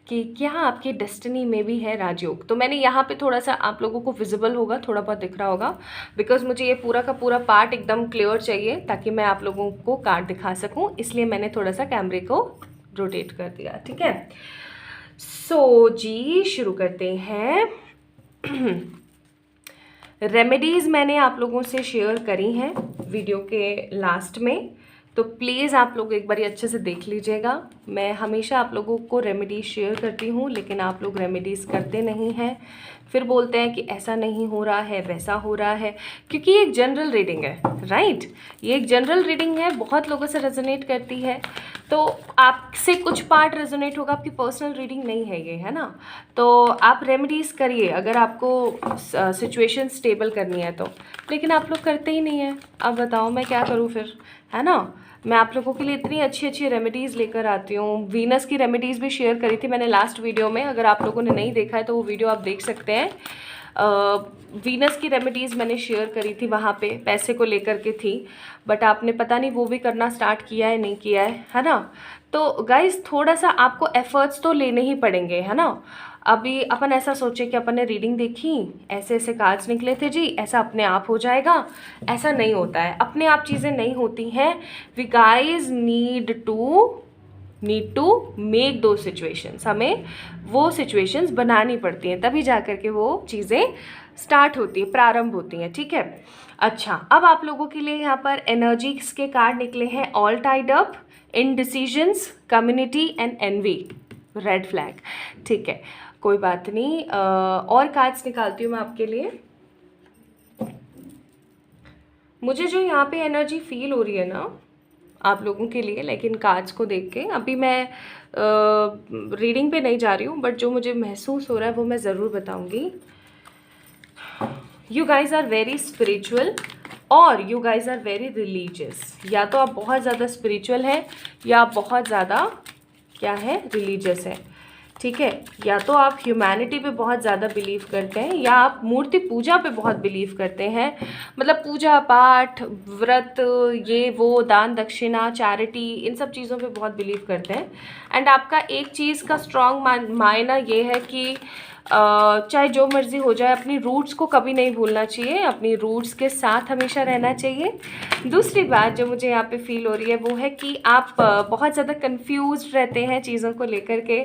कि क्या आपकी डेस्टिनी में भी है राजयोग। तो मैंने यहाँ पे थोड़ा सा, आप लोगों को विजिबल होगा, थोड़ा बहुत दिख रहा होगा, बिकॉज मुझे ये पूरा का पूरा पार्ट एकदम क्लियर चाहिए ताकि मैं आप लोगों को कार्ड दिखा सकूँ, इसलिए मैंने थोड़ा सा कैमरे को रोटेट कर दिया, ठीक है। सो जी शुरू करते हैं। रेमेडीज़ मैंने आप लोगों से शेयर करी हैं वीडियो के लास्ट में, तो प्लीज़ आप लोग एक बार अच्छे से देख लीजिएगा। मैं हमेशा आप लोगों को रेमेडीज़ शेयर करती हूँ, लेकिन आप लोग रेमेडीज़ करते नहीं हैं, फिर बोलते हैं कि ऐसा नहीं हो रहा है, वैसा हो रहा है, क्योंकि ये एक जनरल रीडिंग है, राइट। ये एक जनरल रीडिंग है, बहुत लोगों से रेजोनेट करती है, तो आपसे कुछ पार्ट रेजोनेट होगा, आपकी पर्सनल रीडिंग नहीं है ये, है ना। तो आप रेमेडीज़ करिए अगर आपको सिचुएशन स्टेबल करनी है तो, लेकिन आप लोग करते ही नहीं हैं। अब बताओ मैं क्या करूँ फिर, है ना। मैं आप लोगों के लिए इतनी अच्छी अच्छी रेमेडीज़ लेकर आती हूँ। वीनस की रेमेडीज़ भी शेयर करी थी मैंने लास्ट वीडियो में, अगर आप लोगों ने नहीं देखा है तो वो वीडियो आप देख सकते हैं। वीनस की रेमेडीज़ मैंने शेयर करी थी, वहाँ पे पैसे को लेकर के थी, बट आपने पता नहीं वो भी करना स्टार्ट किया है नहीं किया है ना। तो गाइज़ थोड़ा सा आपको एफर्ट्स तो लेने ही पड़ेंगे, है ना। अभी अपन ऐसा सोचे कि अपन ने रीडिंग देखी, ऐसे ऐसे कार्ड्स निकले थे जी, ऐसा अपने आप हो जाएगा, ऐसा नहीं होता है, अपने आप चीज़ें नहीं होती हैं। We guys need to make दो सिचुएशंस, हमें वो सिचुएशंस बनानी पड़ती हैं, तभी जा कर के वो चीज़ें स्टार्ट होती है, प्रारंभ होती हैं, ठीक है। अच्छा, अब आप लोगों के लिए यहाँ पर एनर्जीज के कार्ड निकले हैं, all tied up, indecisions, community and envy, red flag, ठीक है, कोई बात नहीं। और कार्ड्स निकालती हूँ मैं आपके लिए। मुझे जो यहाँ पे एनर्जी फील हो रही है ना आप लोगों के लिए, लेकिन कार्ड्स को देख के, अभी मैं रीडिंग पे नहीं जा रही हूँ, बट जो मुझे महसूस हो रहा है वो मैं ज़रूर बताऊँगी। You guys are very spiritual और you guys are very religious. या तो आप बहुत ज़्यादा स्पिरिचुअल हैं या आप बहुत ज़्यादा क्या है, रिलीजियस है, ठीक है। या तो आप ह्यूमैनिटी पे बहुत ज़्यादा बिलीव करते हैं या आप मूर्ति पूजा पे बहुत बिलीव करते हैं, मतलब पूजा पाठ, व्रत, ये वो, दान दक्षिणा, चैरिटी, इन सब चीज़ों पे बहुत बिलीव करते हैं। एंड आपका एक चीज़ का स्ट्रॉन्ग मायना ये है कि चाहे जो मर्ज़ी हो जाए, अपनी रूट्स को कभी नहीं भूलना चाहिए, अपनी रूट्स के साथ हमेशा रहना चाहिए। दूसरी बात जो मुझे यहाँ पे फील हो रही है वो है कि आप बहुत ज़्यादा कंफ्यूज रहते हैं चीज़ों को लेकर के,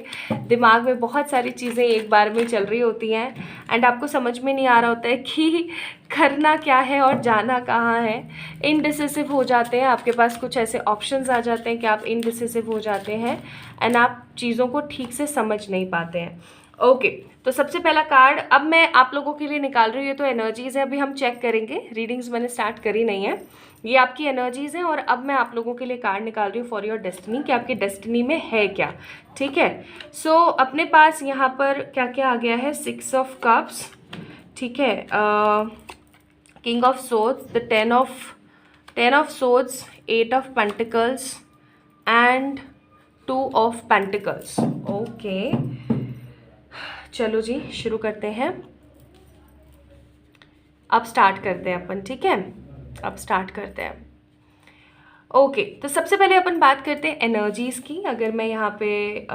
दिमाग में बहुत सारी चीज़ें एक बार में चल रही होती हैं एंड आपको समझ में नहीं आ रहा होता है कि करना क्या है और जाना कहाँ है। इनडिसिसिव हो जाते हैं, आपके पास कुछ ऐसे ऑप्शंस आ जाते हैं कि आप इनडिसिसिव हो जाते हैं एंड आप चीज़ों को ठीक से समझ नहीं पाते हैं। ओके, तो सबसे पहला कार्ड अब मैं आप लोगों के लिए निकाल रही हूँ, ये तो एनर्जीज़ है, अभी हम चेक करेंगे, रीडिंग्स मैंने स्टार्ट करी नहीं है, ये आपकी एनर्जीज़ हैं। और अब मैं आप लोगों के लिए कार्ड निकाल रही हूँ फॉर योर डेस्टिनी, कि आपकी डेस्टिनी में है क्या, ठीक है। सो अपने पास यहाँ पर क्या क्या आ गया है, 6 ऑफ कप्स, ठीक है, king of swords, the 10 of swords, 8 of pentacles and 2 of pentacles. Okay, चलो जी शुरू करते हैं, अब स्टार्ट करते हैं अपन, ठीक है, अब स्टार्ट करते हैं। ओके, तो सबसे पहले अपन बात करते हैं एनर्जीज़ की। अगर मैं यहाँ पे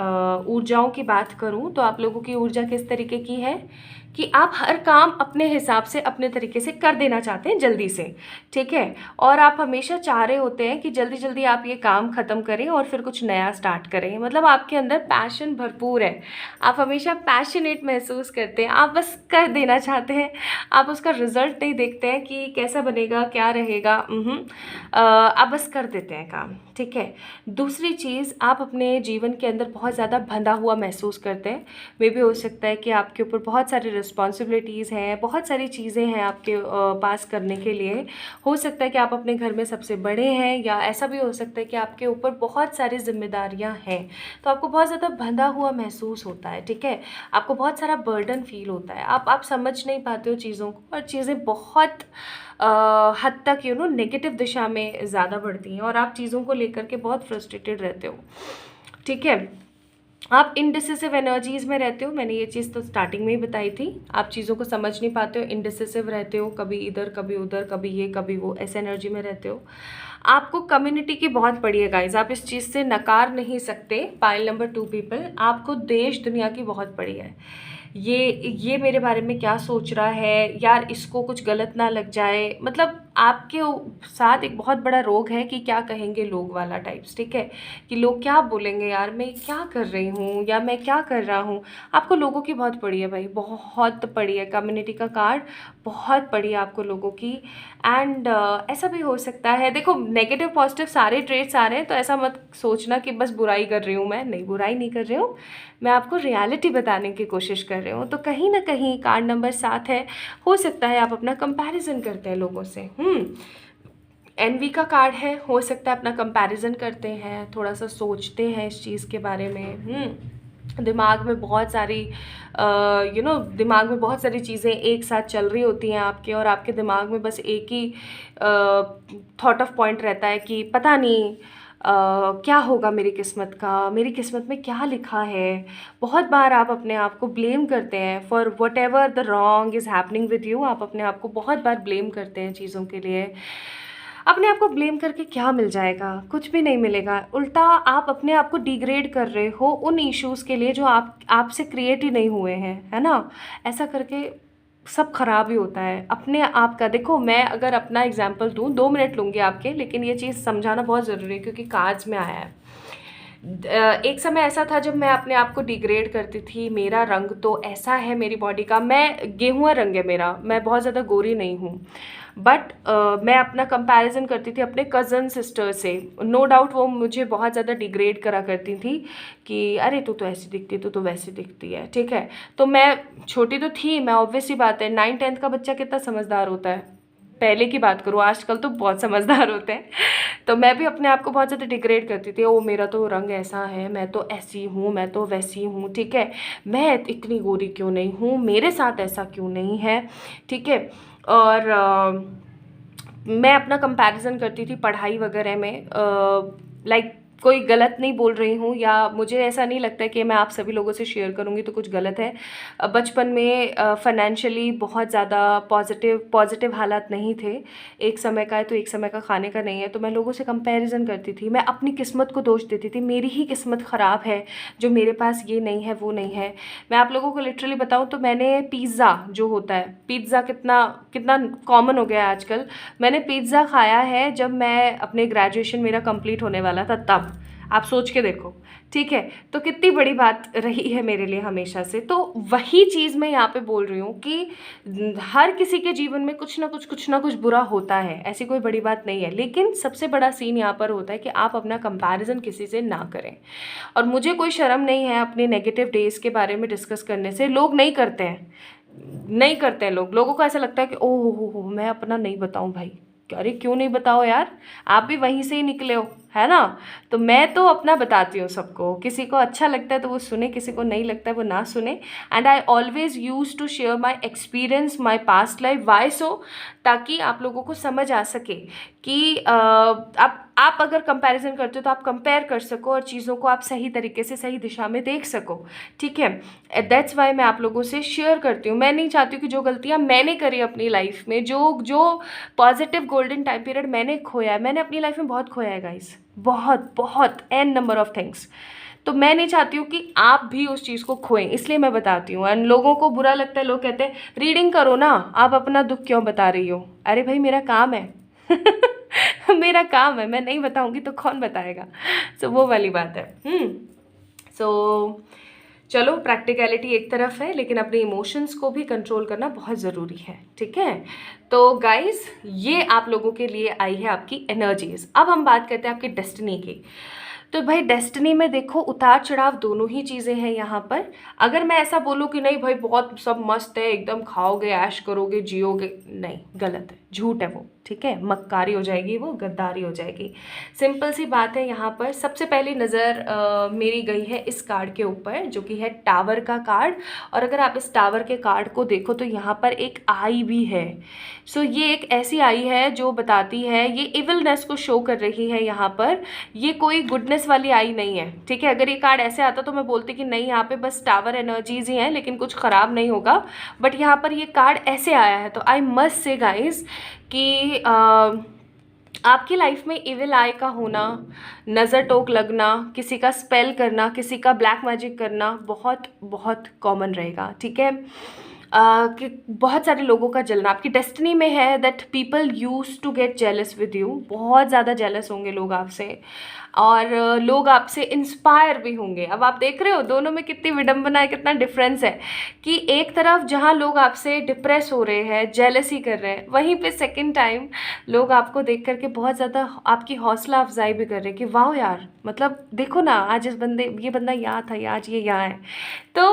ऊर्जाओं की बात करूँ तो आप लोगों की ऊर्जा किस तरीके की है कि आप हर काम अपने हिसाब से अपने तरीके से कर देना चाहते हैं जल्दी से, ठीक है। और आप हमेशा चाह रहे होते हैं कि जल्दी जल्दी आप ये काम ख़त्म करें और फिर कुछ नया स्टार्ट करें। मतलब आपके अंदर पैशन भरपूर है, आप हमेशा पैशनेट महसूस करते हैं, आप बस कर देना चाहते हैं, आप उसका रिजल्ट नहीं देखते हैं कि कैसा बनेगा क्या रहेगा। आप बस कर देते हैं काम, ठीक है। दूसरी चीज़, आप अपने जीवन के अंदर बहुत ज़्यादा बंधा हुआ महसूस करते हैं। मे भी हो सकता है कि आपके ऊपर बहुत सारी रिस्पॉन्सिबिलिटीज़ हैं, बहुत सारी चीज़ें हैं आपके पास करने के लिए। हो सकता है कि आप अपने घर में सबसे बड़े हैं, या ऐसा भी हो सकता है कि आपके ऊपर बहुत सारी जिम्मेदारियां हैं, तो आपको बहुत ज़्यादा बंधा हुआ महसूस होता है, ठीक है। आपको बहुत सारा बर्डन फील होता है, आप समझ नहीं पाते हो चीज़ों को, और चीज़ें बहुत हद तक नेगेटिव दिशा में ज़्यादा बढ़ती हैं, और आप चीज़ों को लेकर के बहुत फ्रस्ट्रेटेड रहते हो, ठीक है। आप इनडिसिसिव एनर्जीज़ में रहते हो, मैंने ये चीज़ तो स्टार्टिंग में ही बताई थी। आप चीज़ों को समझ नहीं पाते हो, इनडिसिसिव रहते हो, कभी इधर कभी उधर, कभी ये कभी वो, ऐसे एनर्जी में रहते हो। आपको कम्युनिटी की बहुत पड़ी है गाइज, आप इस चीज़ से नकार नहीं सकते। पाइल नंबर 2 पीपल, आपको देश दुनिया की बहुत पड़ी है। ये मेरे बारे में क्या सोच रहा है यार, इसको कुछ गलत ना लग जाए, मतलब आपके साथ एक बहुत बड़ा रोग है कि क्या कहेंगे लोग वाला टाइप्स, ठीक है। कि लोग क्या बोलेंगे यार, मैं क्या कर रही हूँ या मैं क्या कर रहा हूँ। आपको लोगों की बहुत पड़ी है भाई, बहुत पड़ी है, कम्युनिटी का कार्ड बहुत पड़ी है आपको लोगों की। एंड ऐसा भी हो सकता है, देखो नेगेटिव पॉजिटिव सारे ट्रेड्स आ रहे हैं, तो ऐसा मत सोचना कि बस बुराई कर रही हूँ मैं, नहीं बुराई नहीं कर रही हूँ, मैं आपको रियलिटी बताने की कोशिश कर रही हूँ। तो कहीं ना कहीं कार्ड नंबर 7 है, हो सकता है आप अपना कंपैरिजन करते हैं लोगों से। एनवी का कार्ड है, हो सकता है अपना कंपैरिजन करते हैं, थोड़ा सा सोचते हैं इस चीज़ के बारे में। दिमाग में बहुत सारी दिमाग में बहुत सारी चीज़ें एक साथ चल रही होती हैं आपके, और आपके दिमाग में बस एक ही थॉट ऑफ पॉइंट रहता है कि पता नहीं क्या होगा मेरी किस्मत का, मेरी किस्मत में क्या लिखा है। बहुत बार आप अपने आप को ब्लेम करते हैं for what ever the wrong is happening with you. आप अपने आप को बहुत बार ब्लेम करते हैं चीज़ों के लिए। अपने आप को ब्लेम करके क्या मिल जाएगा, कुछ भी नहीं मिलेगा। उल्टा आप अपने आप को डिग्रेड कर रहे हो उन इश्यूज़ के लिए जो आपसे क्रिएट ही नहीं हुए हैं, है ना। ऐसा करके सब खराब ही होता है अपने आप का। देखो मैं अगर अपना एग्जांपल दूँ, 2 मिनट लूँगी आपके, लेकिन ये चीज़ समझाना बहुत ज़रूरी है क्योंकि कार्ड्स में आया है। एक समय ऐसा था जब मैं अपने आप को डिग्रेड करती थी, मेरा रंग तो ऐसा है मेरी बॉडी का, मैं गेहुआ रंग है मेरा, मैं बहुत ज़्यादा गोरी नहीं हूँ, बट मैं अपना कंपैरिजन करती थी अपने कज़न सिस्टर से। नो डाउट वो मुझे बहुत ज़्यादा डिग्रेड करा करती थी कि अरे तू तो ऐसी दिखती है, तू तो वैसी दिखती है, ठीक है। तो मैं छोटी तो थी, मैं ऑब्वियस सी बात है, 9th-10th का बच्चा कितना समझदार होता है, पहले की बात करूँ, आजकल तो बहुत समझदार होते हैं। तो मैं भी अपने आप को बहुत ज़्यादा डिग्रेड करती थी, ओ मेरा तो रंग ऐसा है, मैं तो ऐसी हूँ, मैं तो वैसी हूँ, ठीक है, मैं इतनी गोरी क्यों नहीं हूँ, मेरे साथ ऐसा क्यों नहीं है, ठीक है। और मैं अपना कंपैरिजन करती थी पढ़ाई वगैरह में। लाइक कोई गलत नहीं बोल रही हूँ, या मुझे ऐसा नहीं लगता है कि मैं आप सभी लोगों से शेयर करूँगी तो कुछ गलत है। बचपन में फाइनेंशियली बहुत ज़्यादा पॉजिटिव हालात नहीं थे। एक समय का है तो एक समय का खाने का नहीं है, तो मैं लोगों से कंपैरिजन करती थी, मैं अपनी किस्मत को दोष देती थी, मेरी ही किस्मत ख़राब है जो मेरे पास ये नहीं है वो नहीं है। मैं आप लोगों को लिटरली बताऊँ तो मैंने पिज़्ज़ा जो होता है, पिज़्ज़ा कितना कितना कॉमन हो गया है आजकल, मैंने पिज़्ज़ा खाया है जब मैं अपने ग्रेजुएशन मेरा कंप्लीट होने वाला था तब। आप सोच के देखो, ठीक है। तो कितनी बड़ी बात रही है मेरे लिए हमेशा से। तो वही चीज़ मैं यहाँ पे बोल रही हूँ कि हर किसी के जीवन में कुछ ना कुछ बुरा होता है, ऐसी कोई बड़ी बात नहीं है। लेकिन सबसे बड़ा सीन यहाँ पर होता है कि आप अपना कंपैरिजन किसी से ना करें। और मुझे कोई शर्म नहीं है अपने नेगेटिव डेज के बारे में डिस्कस करने से, लोग नहीं करते हैं, नहीं करते हैं लोगों को ऐसा लगता है कि ओह हो मैं अपना नहीं बताऊं भाई। अरे क्यों नहीं बताओ यार, आप भी वहीं से ही निकले हो, है ना। तो मैं तो अपना बताती हूँ सबको, किसी को अच्छा लगता है तो वो सुने, किसी को नहीं लगता है वो ना सुने। And I always use to share my experience, my past life. Why so? ताकि आप लोगों को समझ आ सके कि आप अगर कंपैरिजन करते हो तो आप कंपेयर कर सको और चीज़ों को आप सही तरीके से सही दिशा में देख सको, ठीक है। दैट्स वाई मैं आप लोगों से शेयर करती हूँ। मैं नहीं चाहती हूँ कि जो गलतियाँ मैंने करी अपनी लाइफ में, जो जो पॉजिटिव गोल्डन टाइम पीरियड मैंने खोया है, मैंने अपनी लाइफ में बहुत खोया है गाइस, बहुत बहुत एन नंबर ऑफ थिंग्स। तो मैं नहीं चाहती हूँ कि आप भी उस चीज़ को खोएं, इसलिए मैं बताती हूँ। एंड लोगों को बुरा लगता है, लोग कहते हैं रीडिंग करो ना, आप अपना दुख क्यों बता रही हो। अरे भाई मेरा काम है मेरा काम है, मैं नहीं बताऊंगी तो कौन बताएगा। सो वो वाली बात है। सो चलो, प्रैक्टिकलिटी एक तरफ है, लेकिन अपने इमोशंस को भी कंट्रोल करना बहुत ज़रूरी है, ठीक है। तो गाइस, ये आप लोगों के लिए आई है आपकी एनर्जीज। अब हम बात करते हैं आपकी डेस्टिनी की। तो भाई डेस्टिनी में देखो, उतार चढ़ाव दोनों ही चीज़ें हैं यहाँ पर। अगर मैं ऐसा बोलूँ कि नहीं भाई बहुत सब मस्त है, एकदम खाओगे, ऐश करोगे, जियोगे, नहीं, गलत है, झूठ है वो, ठीक है। मक्कारी हो जाएगी वो, गद्दारी हो जाएगी। सिंपल सी बात है। यहाँ पर सबसे पहली नज़र मेरी गई है इस कार्ड के ऊपर, जो कि है टावर का कार्ड। और अगर आप इस टावर के कार्ड को देखो तो यहाँ पर एक आई भी है। सो ये एक ऐसी आई है जो बताती है, ये इविलनेस को शो कर रही है यहाँ पर। ये कोई गुडनेस वाली आई नहीं है, ठीक है। अगर ये कार्ड ऐसे आता तो मैं बोलती कि नहीं, यहाँ पे बस टावर एनर्जीज ही हैं, लेकिन कुछ ख़राब नहीं होगा। बट यहाँ पर ये कार्ड ऐसे आया है, तो आई मस्ट से गाइज कि आपकी लाइफ में इविल आई का होना, नज़र टोक लगना, किसी का स्पेल करना, किसी का ब्लैक मैजिक करना बहुत बहुत कॉमन रहेगा, ठीक है। कि बहुत सारे लोगों का जलना आपकी डेस्टिनी में है। That people use to get jealous with you, बहुत ज़्यादा जेलस होंगे लोग आपसे, और लोग आपसे इंस्पायर भी होंगे। अब आप देख रहे हो दोनों में कितनी विडंबना है, कितना डिफरेंस है कि एक तरफ जहाँ लोग आपसे डिप्रेस हो रहे हैं, जेलसी कर रहे हैं, वहीं पे सेकंड टाइम लोग आपको देख करके बहुत ज़्यादा आपकी हौसला अफजाई भी कर रहे हैं कि वाह यार, मतलब देखो ना, आज ये बंदा यहाँ था, आज ये यहाँ है। तो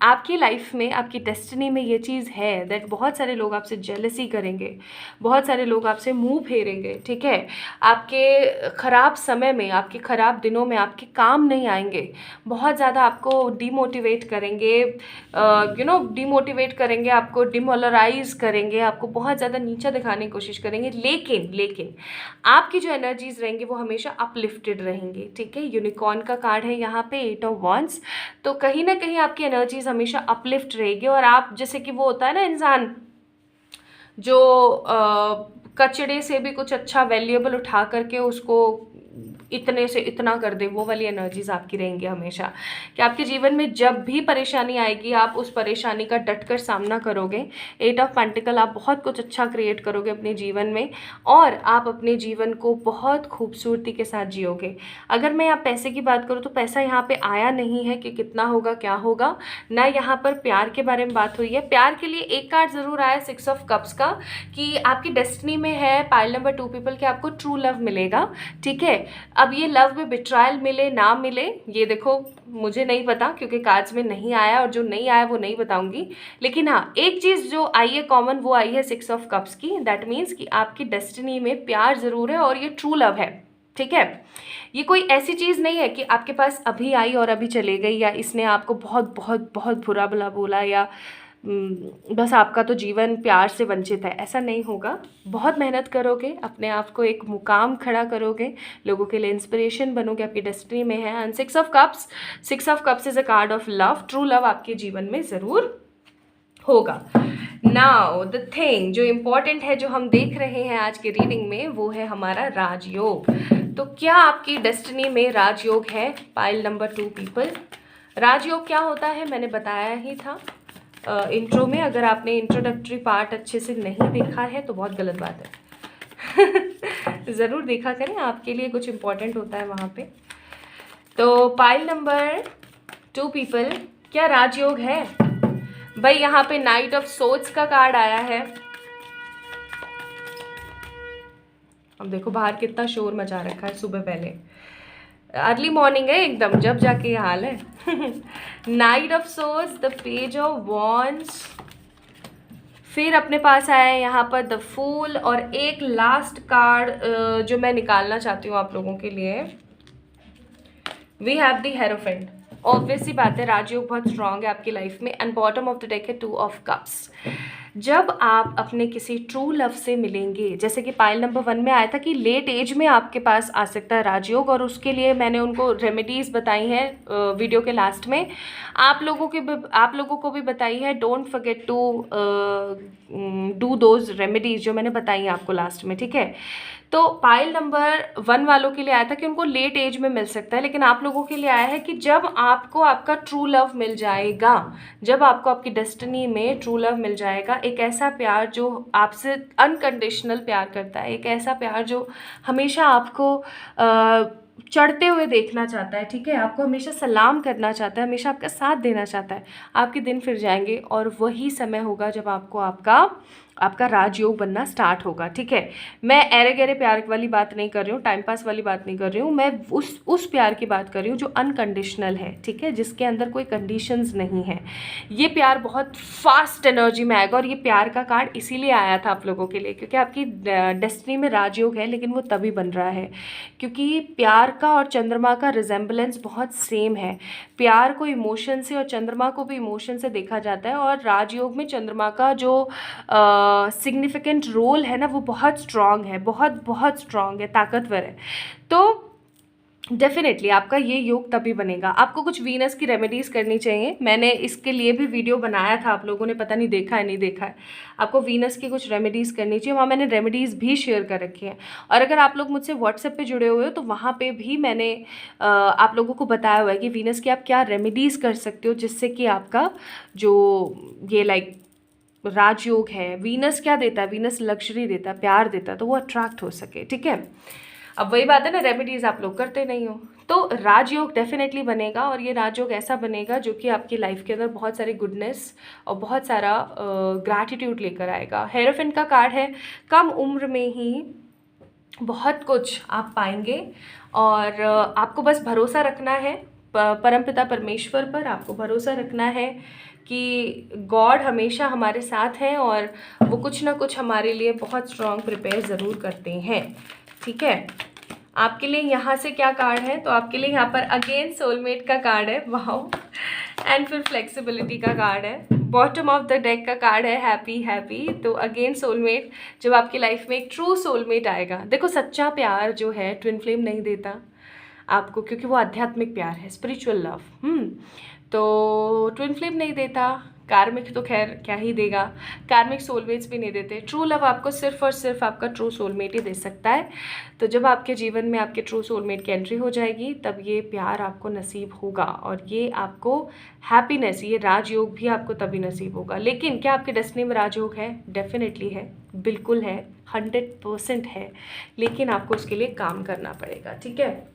आपकी लाइफ में, आपकी डेस्टिनी में ये चीज़ है दैट बहुत सारे लोग आपसे जेलसी करेंगे, बहुत सारे लोग आपसे मुंह फेरेंगे, ठीक है। आपके ख़राब समय में, आपके ख़राब दिनों में आपके काम नहीं आएंगे, बहुत ज़्यादा आपको डिमोटिवेट करेंगे, डिमोटिवेट करेंगे, आपको डिमोलराइज करेंगे, आपको बहुत ज़्यादा नीचा दिखाने की कोशिश करेंगे। लेकिन आपकी जो एनर्जीज रहेंगी वो हमेशा अपलिफ्टेड रहेंगी, ठीक है। यूनिकॉर्न का कार्ड है यहाँ पे, 8 ऑफ वॉन्ड्स। तो कहीं ना कहीं आपकी एनर्जीज हमेशा अपलिफ्ट रहेगी, और आप जैसे कि वो होता है ना इंसान जो कचड़े से भी कुछ अच्छा वैल्यूएबल उठा करके उसको इतने से इतना कर दे, वो वाली एनर्जीज आपकी रहेंगी हमेशा। कि आपके जीवन में जब भी परेशानी आएगी आप उस परेशानी का डटकर सामना करोगे। 8 ऑफ पेंटिकल, आप बहुत कुछ अच्छा क्रिएट करोगे अपने जीवन में, और आप अपने जीवन को बहुत खूबसूरती के साथ जियोगे। अगर मैं यहाँ पैसे की बात करूँ तो पैसा यहाँ पे आया नहीं है कि कितना होगा, क्या होगा ना। यहाँ पर प्यार के बारे में बात हुई है। प्यार के लिए एक कार्ड ज़रूर आया, 6 ऑफ कप्स का, कि आपकी डेस्टिनी में है पाइल नंबर 2 पीपल के आपको ट्रू लव मिलेगा, ठीक है। अब ये लव में बिट्रायल मिले ना मिले, ये देखो मुझे नहीं पता क्योंकि कार्ड्स में नहीं आया, और जो नहीं आया वो नहीं बताऊंगी। लेकिन हाँ, एक चीज़ जो आई है कॉमन, वो आई है 6 ऑफ कप्स की। दैट मीन्स कि आपकी डेस्टिनी में प्यार ज़रूर है और ये ट्रू लव है, ठीक है। ये कोई ऐसी चीज़ नहीं है कि आपके पास अभी आई और अभी चले गई, या इसने आपको बहुत बहुत बहुत बुरा भला बोला, या बस आपका तो जीवन प्यार से वंचित है। ऐसा नहीं होगा। बहुत मेहनत करोगे, अपने आप को एक मुकाम खड़ा करोगे, लोगों के लिए इंस्पिरेशन बनोगे, आपकी डेस्टिनी में है। And 6 of cups is a card of love. True love आपके जीवन में ज़रूर होगा। नाउ द थिंग जो इम्पोर्टेंट है, जो हम देख रहे हैं आज के रीडिंग में, वो है हमारा राजयोग। तो क्या आपकी डेस्टिनी में राजयोग है? Pile number 2 people. राजयोग क्या होता है मैंने बताया ही था इंट्रो में। अगर आपने इंट्रोडक्टरी पार्ट अच्छे से नहीं देखा है तो बहुत गलत बात है ज़रूर देखा करें, आपके लिए कुछ इम्पोर्टेंट होता है वहाँ पे। तो पाइल नंबर 2 पीपल, क्या राजयोग है भाई? यहाँ पे नाइट ऑफ सोर्ड्स का कार्ड आया है। अब देखो बाहर कितना शोर मचा रखा है, सुबह पहले अर्ली मॉर्निंग है एकदम, जब जाके ये हाल है night of swords, the page of wands, फिर अपने पास आया है यहाँ पर द फूल, और एक लास्ट कार्ड जो मैं निकालना चाहती हूँ आप लोगों के लिए, we have the hierophant. Obvious सी बात है, राजयोग बहुत स्ट्रांग है आपकी लाइफ में। And bottom of the deck है 2 ऑफ कप्स। जब आप अपने किसी ट्रू लव से मिलेंगे, जैसे कि पाइल नंबर 1 में आया था कि लेट एज में आपके पास आ सकता है राजयोग, और उसके लिए मैंने उनको रेमेडीज़ बताई हैं वीडियो के लास्ट में। आप लोगों को भी बताई है। Don't forget to do those remedies जो मैंने बताई हैं आपको लास्ट में, ठीक है। तो पाइल नंबर 1 वालों के लिए आया था कि उनको लेट एज में मिल सकता है, लेकिन आप लोगों के लिए आया है कि जब आपको आपका ट्रू लव मिल जाएगा, जब आपको आपकी डेस्टिनी में ट्रू लव मिल जाएगा, एक ऐसा प्यार जो आपसे अनकंडीशनल प्यार करता है, एक ऐसा प्यार जो हमेशा आपको चढ़ते हुए देखना चाहता है, ठीक है, आपको हमेशा सलाम करना चाहता है, हमेशा आपका साथ देना चाहता है, आपके दिन फिर जाएंगे और वही समय होगा जब आपको आपका राजयोग बनना स्टार्ट होगा, ठीक है। मैं ऐरे गहरे प्यार वाली बात नहीं कर रही हूँ, टाइम पास वाली बात नहीं कर रही हूँ, मैं उस प्यार की बात कर रही हूँ जो अनकंडीशनल है, ठीक है, जिसके अंदर कोई कंडीशंस नहीं है। ये प्यार बहुत फास्ट एनर्जी में आएगा, और ये प्यार का कार्ड इसीलिए आया था आप लोगों के लिए क्योंकि आपकी डेस्टिनी में राजयोग है, लेकिन वो तभी बन रहा है क्योंकि प्यार का और चंद्रमा का रिजेम्बलेंस बहुत सेम है। प्यार को इमोशन से और चंद्रमा को भी इमोशन से देखा जाता है, और राजयोग में चंद्रमा का जो सिग्निफिकेंट रोल है ना, वो बहुत स्ट्रांग है, बहुत बहुत स्ट्रांग है, ताकतवर है। तो डेफिनेटली आपका ये योग तभी बनेगा। आपको कुछ वीनस की रेमेडीज़ करनी चाहिए, मैंने इसके लिए भी वीडियो बनाया था, आप लोगों ने पता नहीं देखा है नहीं देखा है। आपको वीनस की कुछ रेमेडीज़ करनी चाहिए, वहाँ मैंने रेमेडीज़ भी शेयर कर रखी हैं। और अगर आप लोग मुझसे व्हाट्सएप पे जुड़े हुए हो तो वहाँ पे भी मैंने आप लोगों को बताया हुआ है कि वीनस की आप क्या रेमेडीज़ कर सकते हो जिससे कि आपका जो ये राजयोग है, वीनस क्या देता है, वीनस लग्जरी देता है, प्यार देता है, तो वो अट्रैक्ट हो सके, ठीक है। अब वही बात है ना, रेमेडीज़ आप लोग करते नहीं हो, तो राजयोग डेफिनेटली बनेगा, और ये राजयोग ऐसा बनेगा जो कि आपकी लाइफ के अंदर बहुत सारी गुडनेस और बहुत सारा ग्रैटिट्यूड लेकर आएगा। हेरोफेंट का कार्ड है, कम उम्र में ही बहुत कुछ आप पाएंगे, और आपको बस भरोसा रखना है परमपिता परमेश्वर पर, आपको भरोसा रखना है कि गॉड हमेशा हमारे साथ हैं और वो कुछ ना कुछ हमारे लिए बहुत स्ट्रॉन्ग प्रिपेयर ज़रूर करते हैं, ठीक है। आपके लिए यहाँ से क्या कार्ड है, तो आपके लिए यहाँ पर अगेन सोलमेट का कार्ड है, वाओ, एंड फिर फ्लेक्सिबिलिटी का कार्ड है। बॉटम ऑफ द डेक का कार्ड है हैप्पी हैप्पी। तो अगेन सोलमेट, जब आपकी लाइफ में एक ट्रू सोलमेट आएगा, देखो सच्चा प्यार जो है ट्विन फ्लेम नहीं देता आपको, क्योंकि वो आध्यात्मिक प्यार है, स्पिरिचुअल लव। तो ट्विन फ्लेम नहीं देता, कार्मिक तो खैर क्या ही देगा, कार्मिक सोलमेट्स भी नहीं देते। ट्रू लव आपको सिर्फ और सिर्फ आपका ट्रू सोलमेट ही दे सकता है। तो जब आपके जीवन में आपके ट्रू सोलमेट की एंट्री हो जाएगी, तब ये प्यार आपको नसीब होगा, और ये आपको हैप्पीनेस, ये राजयोग भी आपको तभी नसीब होगा। लेकिन क्या आपके डेस्टिनी में राजयोग है? डेफिनेटली है, बिल्कुल है, 100% है, लेकिन आपको उसके लिए काम करना पड़ेगा, ठीक है।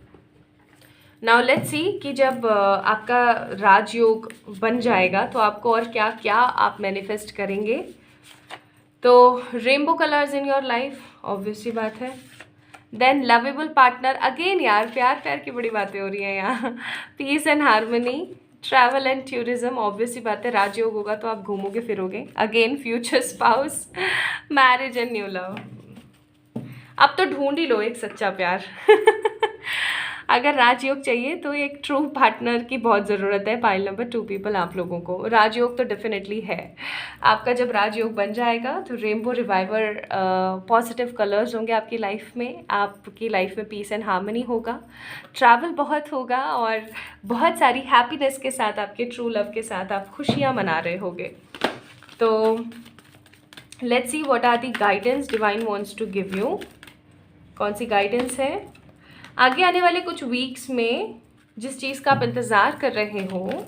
नाउ लेट्स सी कि जब आपका राजयोग बन जाएगा तो आपको और क्या क्या आप मैनिफेस्ट करेंगे। तो rainbow colours in your life, obvious सी बात है। देन लवेबल पार्टनर, अगेन यार प्यार प्यार की बड़ी बातें हो रही हैं यहाँ। Peace and harmony, travel and tourism, obvious सी बात है, राजयोग होगा तो आप घूमोगे फिरोगे। Again future spouse, marriage and new love. अब तो ढूंढ ही लो एक सच्चा प्यार। अगर राजयोग चाहिए तो एक ट्रू पार्टनर की बहुत ज़रूरत है। पाइल नंबर 2 पीपल, आप लोगों को राजयोग तो डेफिनेटली है। आपका जब राजयोग बन जाएगा तो रेनबो रिवाइवर, पॉजिटिव कलर्स होंगे आपकी लाइफ में, आपकी लाइफ में पीस एंड हार्मनी होगा, ट्रैवल बहुत होगा, और बहुत सारी हैप्पीनेस के साथ, आपके ट्रू लव के साथ आप खुशियाँ मना रहे होंगे। तो let's see what are the guidance divine wants to give you. कौन सी गाइडेंस है आगे आने वाले कुछ वीक्स में? जिस चीज़ का आप इंतज़ार कर रहे हो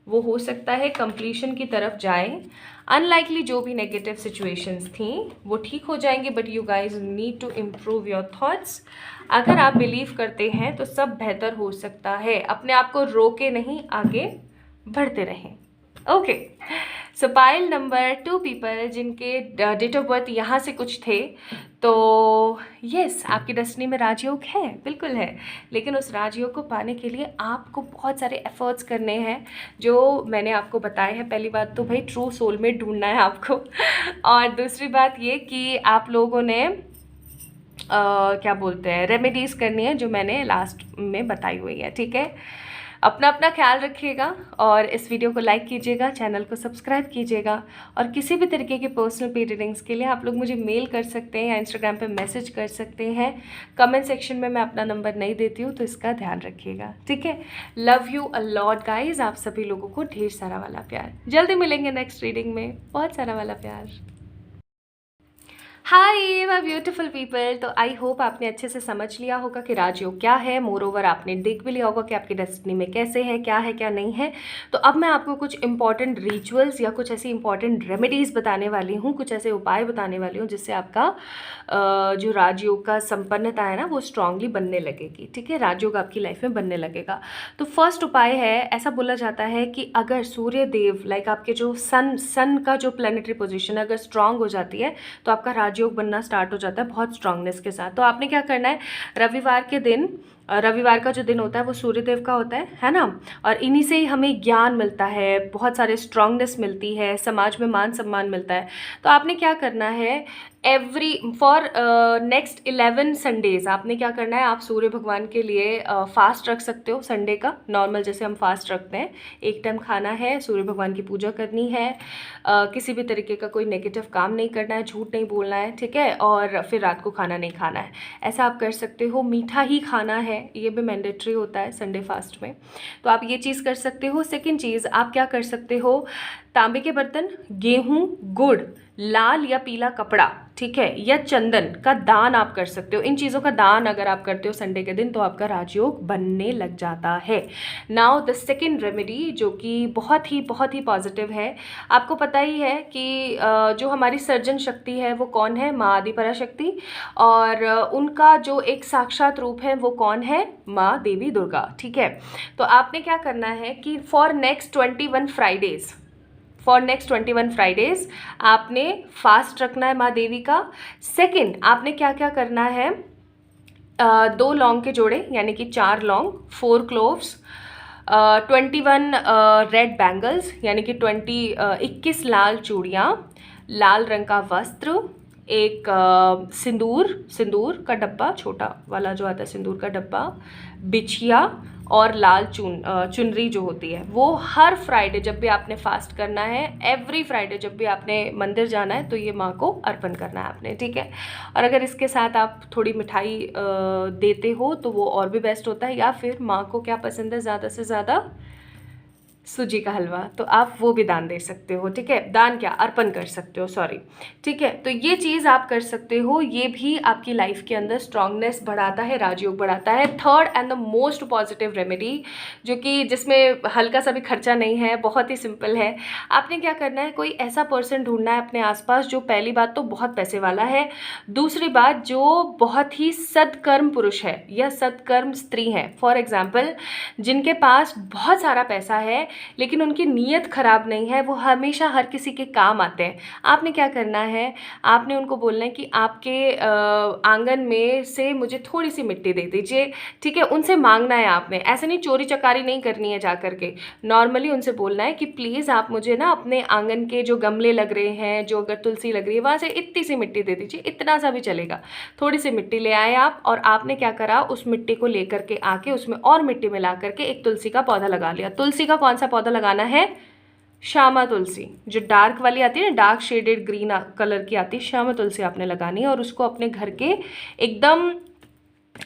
वो हो सकता है कंप्लीशन की तरफ जाए। अनलाइकली जो भी नेगेटिव सिचुएशंस थी वो ठीक हो जाएंगे, but you guys need to improve your thoughts. अगर आप बिलीव करते हैं तो सब बेहतर हो सकता है। अपने आप को रोके नहीं, आगे बढ़ते रहें। ओके, सो पाइल नंबर 2 पीपल जिनके डेट ऑफ बर्थ यहाँ से कुछ थे, तो यस, आपकी डेस्टिनी में राजयोग है, बिल्कुल है। लेकिन उस राजयोग को पाने के लिए आपको बहुत सारे एफर्ट्स करने हैं, जो मैंने आपको बताए हैं। पहली बात तो भाई ट्रू सोलमेट ढूंढना है आपको और दूसरी बात ये कि आप लोगों ने क्या बोलते हैं, रेमेडीज़ करनी है जो मैंने लास्ट में बताई हुई है, ठीक है। अपना अपना ख्याल रखिएगा और इस वीडियो को लाइक कीजिएगा, चैनल को सब्सक्राइब कीजिएगा। और किसी भी तरीके के पर्सनल पेड रीडिंग्स के लिए आप लोग मुझे मेल कर सकते हैं या इंस्टाग्राम पे मैसेज कर सकते हैं। कमेंट सेक्शन में मैं अपना नंबर नहीं देती हूँ, तो इसका ध्यान रखिएगा, ठीक है। Love you a lot guys, आप सभी लोगों को ढेर सारा वाला प्यार। जल्दी मिलेंगे नेक्स्ट रीडिंग में, बहुत सारा वाला प्यार। हाय माय ब्यूटीफुल पीपल, तो आई होप आपने अच्छे से समझ लिया होगा कि राजयोग क्या है। मोर ओवर आपने देख भी लिया होगा कि आपकी डेस्टिनी में कैसे है, क्या नहीं है। तो अब मैं आपको कुछ इंपॉर्टेंट रिचुअल्स या कुछ ऐसी इंपॉर्टेंट रेमेडीज़ बताने वाली हूँ, कुछ ऐसे उपाय बताने वाली हूँ जिससे आपका जो राजयोग का संपन्नता है ना वो स्ट्रांगली बनने लगेगी, ठीक है। राजयोग आपकी लाइफ में बनने लगेगा। तो फर्स्ट उपाय है, ऐसा बोला जाता है कि अगर सूर्य देव लाइक आपके जो सन का जो प्लानिटरी पोजीशन अगर स्ट्रांग हो जाती है तो आपका राजयोग बनना स्टार्ट हो जाता है बहुत स्ट्रांगनेस के साथ। तो आपने क्या करना है, रविवार के दिन, रविवार का जो दिन होता है वो सूर्यदेव का होता है ना, और इन्हीं से ही हमें ज्ञान मिलता है, बहुत सारे स्ट्रांगनेस मिलती है, समाज में मान सम्मान मिलता है। तो आपने क्या करना है, फॉर नेक्स्ट 11 संडेज आपने क्या करना है, आप सूर्य भगवान के लिए फास्ट रख सकते हो संडे का, नॉर्मल जैसे हम फास्ट रखते हैं। एक टाइम खाना है, सूर्य भगवान की पूजा करनी है, किसी भी तरीके का कोई नेगेटिव काम नहीं करना है, झूठ नहीं बोलना है, ठीक है। और फिर रात को खाना नहीं खाना है, ऐसा आप कर सकते हो। मीठा ही खाना है, ये भी मैंडेटरी होता है संडे फास्ट में, तो आप ये चीज़ कर सकते हो। सेकेंड चीज़ आप क्या कर सकते हो, तांबे के बर्तन, गेहूं, गुड़, लाल या पीला कपड़ा, ठीक है, या चंदन का दान आप कर सकते हो। इन चीज़ों का दान अगर आप करते हो संडे के दिन तो आपका राजयोग बनने लग जाता है। नाउ द सेकेंड रेमेडी जो कि बहुत ही पॉजिटिव है। आपको पता ही है कि जो हमारी सर्जन शक्ति है वो कौन है, माँ आदि पराशक्ति, और उनका जो एक साक्षात रूप है वो कौन है, माँ देवी दुर्गा, ठीक है। तो आपने क्या करना है कि फॉर नेक्स्ट 21 फ्राइडेज आपने फास्ट रखना है माँ देवी का। सेकंड आपने क्या क्या करना है, 2 लौंग के जोड़े यानी कि 4 लौंग, 4 क्लोव्स, 21 रेड बैंगल्स यानी कि 21 लाल चूड़ियाँ, लाल रंग का वस्त्र, एक सिंदूर का डब्बा, छोटा वाला जो आता है सिंदूर का डब्बा, बिछिया और लाल चुनरी जो होती है वो। हर फ्राइडे जब भी आपने फास्ट करना है, एवरी फ्राइडे जब भी आपने मंदिर जाना है तो ये माँ को अर्पण करना है आपने, ठीक है। और अगर इसके साथ आप थोड़ी मिठाई देते हो तो वो और भी बेस्ट होता है, या फिर माँ को क्या पसंद है ज़्यादा से ज़्यादा, सूजी का हलवा, तो आप वो भी दान दे सकते हो, ठीक है। दान क्या, अर्पण कर सकते हो, सॉरी, ठीक है। तो ये चीज़ आप कर सकते हो, ये भी आपकी लाइफ के अंदर स्ट्रांगनेस बढ़ाता है, राजयोग बढ़ाता है। Third and the most positive remedy जो कि जिसमें हल्का सा भी खर्चा नहीं है, बहुत ही सिंपल है। आपने क्या करना है, कोई ऐसा पर्सन ढूंढना है अपने आसपास जो पहली बात तो बहुत पैसे वाला है, दूसरी बात जो बहुत ही सत्कर्म पुरुष है या सत्कर्म स्त्री है। फॉर एग्जाम्पल जिनके पास बहुत सारा पैसा है लेकिन उनकी नीयत ख़राब नहीं है, वो हमेशा हर किसी के काम आते हैं। आपने क्या करना है, आपने उनको बोलना है कि आपके आंगन में से मुझे थोड़ी सी मिट्टी दे दीजिए, ठीक है। उनसे मांगना है आपने, ऐसे नहीं चोरी चकारी नहीं करनी है जा करके, नॉर्मली उनसे बोलना है कि प्लीज़ आप मुझे ना अपने आंगन के जो गमले लग रहे हैं, जो अगर तुलसी लग रही है वहाँ से इतनी सी मिट्टी दे दीजिए, इतना सा भी चलेगा, थोड़ी सी मिट्टी ले आए आप। और आपने क्या करा, उस मिट्टी को लेकर के आके उसमें और मिट्टी मिला करके एक तुलसी का पौधा लगा लिया। तुलसी का कौन सा पौधा लगाना है, श्यामा तुलसी, जो डार्क वाली आती है ना, डार्क शेडेड ग्रीन कलर की आती है, श्यामा तुलसी आपने लगानी है। और उसको अपने घर के एकदम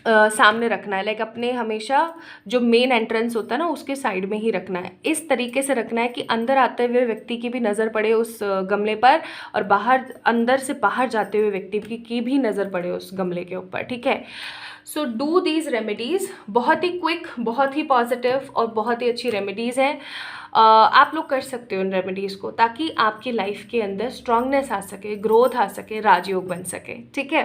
सामने रखना है, लाइक अपने हमेशा जो मेन एंट्रेंस होता है ना उसके साइड में ही रखना है। इस तरीके से रखना है कि अंदर आते हुए व्यक्ति की भी नज़र पड़े उस गमले पर, और बाहर अंदर से बाहर जाते हुए व्यक्ति की भी नज़र पड़े उस गमले के ऊपर, ठीक है। सो डू दीज रेमेडीज़, बहुत ही क्विक, बहुत ही पॉजिटिव और बहुत ही अच्छी रेमेडीज़ हैं। आप लोग कर सकते हो इन रेमेडीज़ को, ताकि आपकी लाइफ के अंदर स्ट्रांगनेस आ सके, ग्रोथ आ सके, राजयोग बन सके। ठीक है,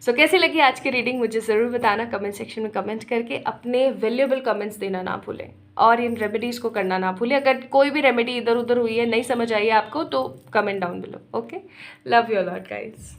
सो कैसी लगी आज की रीडिंग मुझे ज़रूर बताना कमेंट सेक्शन में कमेंट करके। अपने वैल्यूएबल कमेंट्स देना ना भूलें और इन रेमेडीज़ को करना ना भूलें। अगर कोई भी रेमेडी इधर उधर हुई है, नहीं समझ आई है आपको, तो comment down below. Okay, love you lot guys.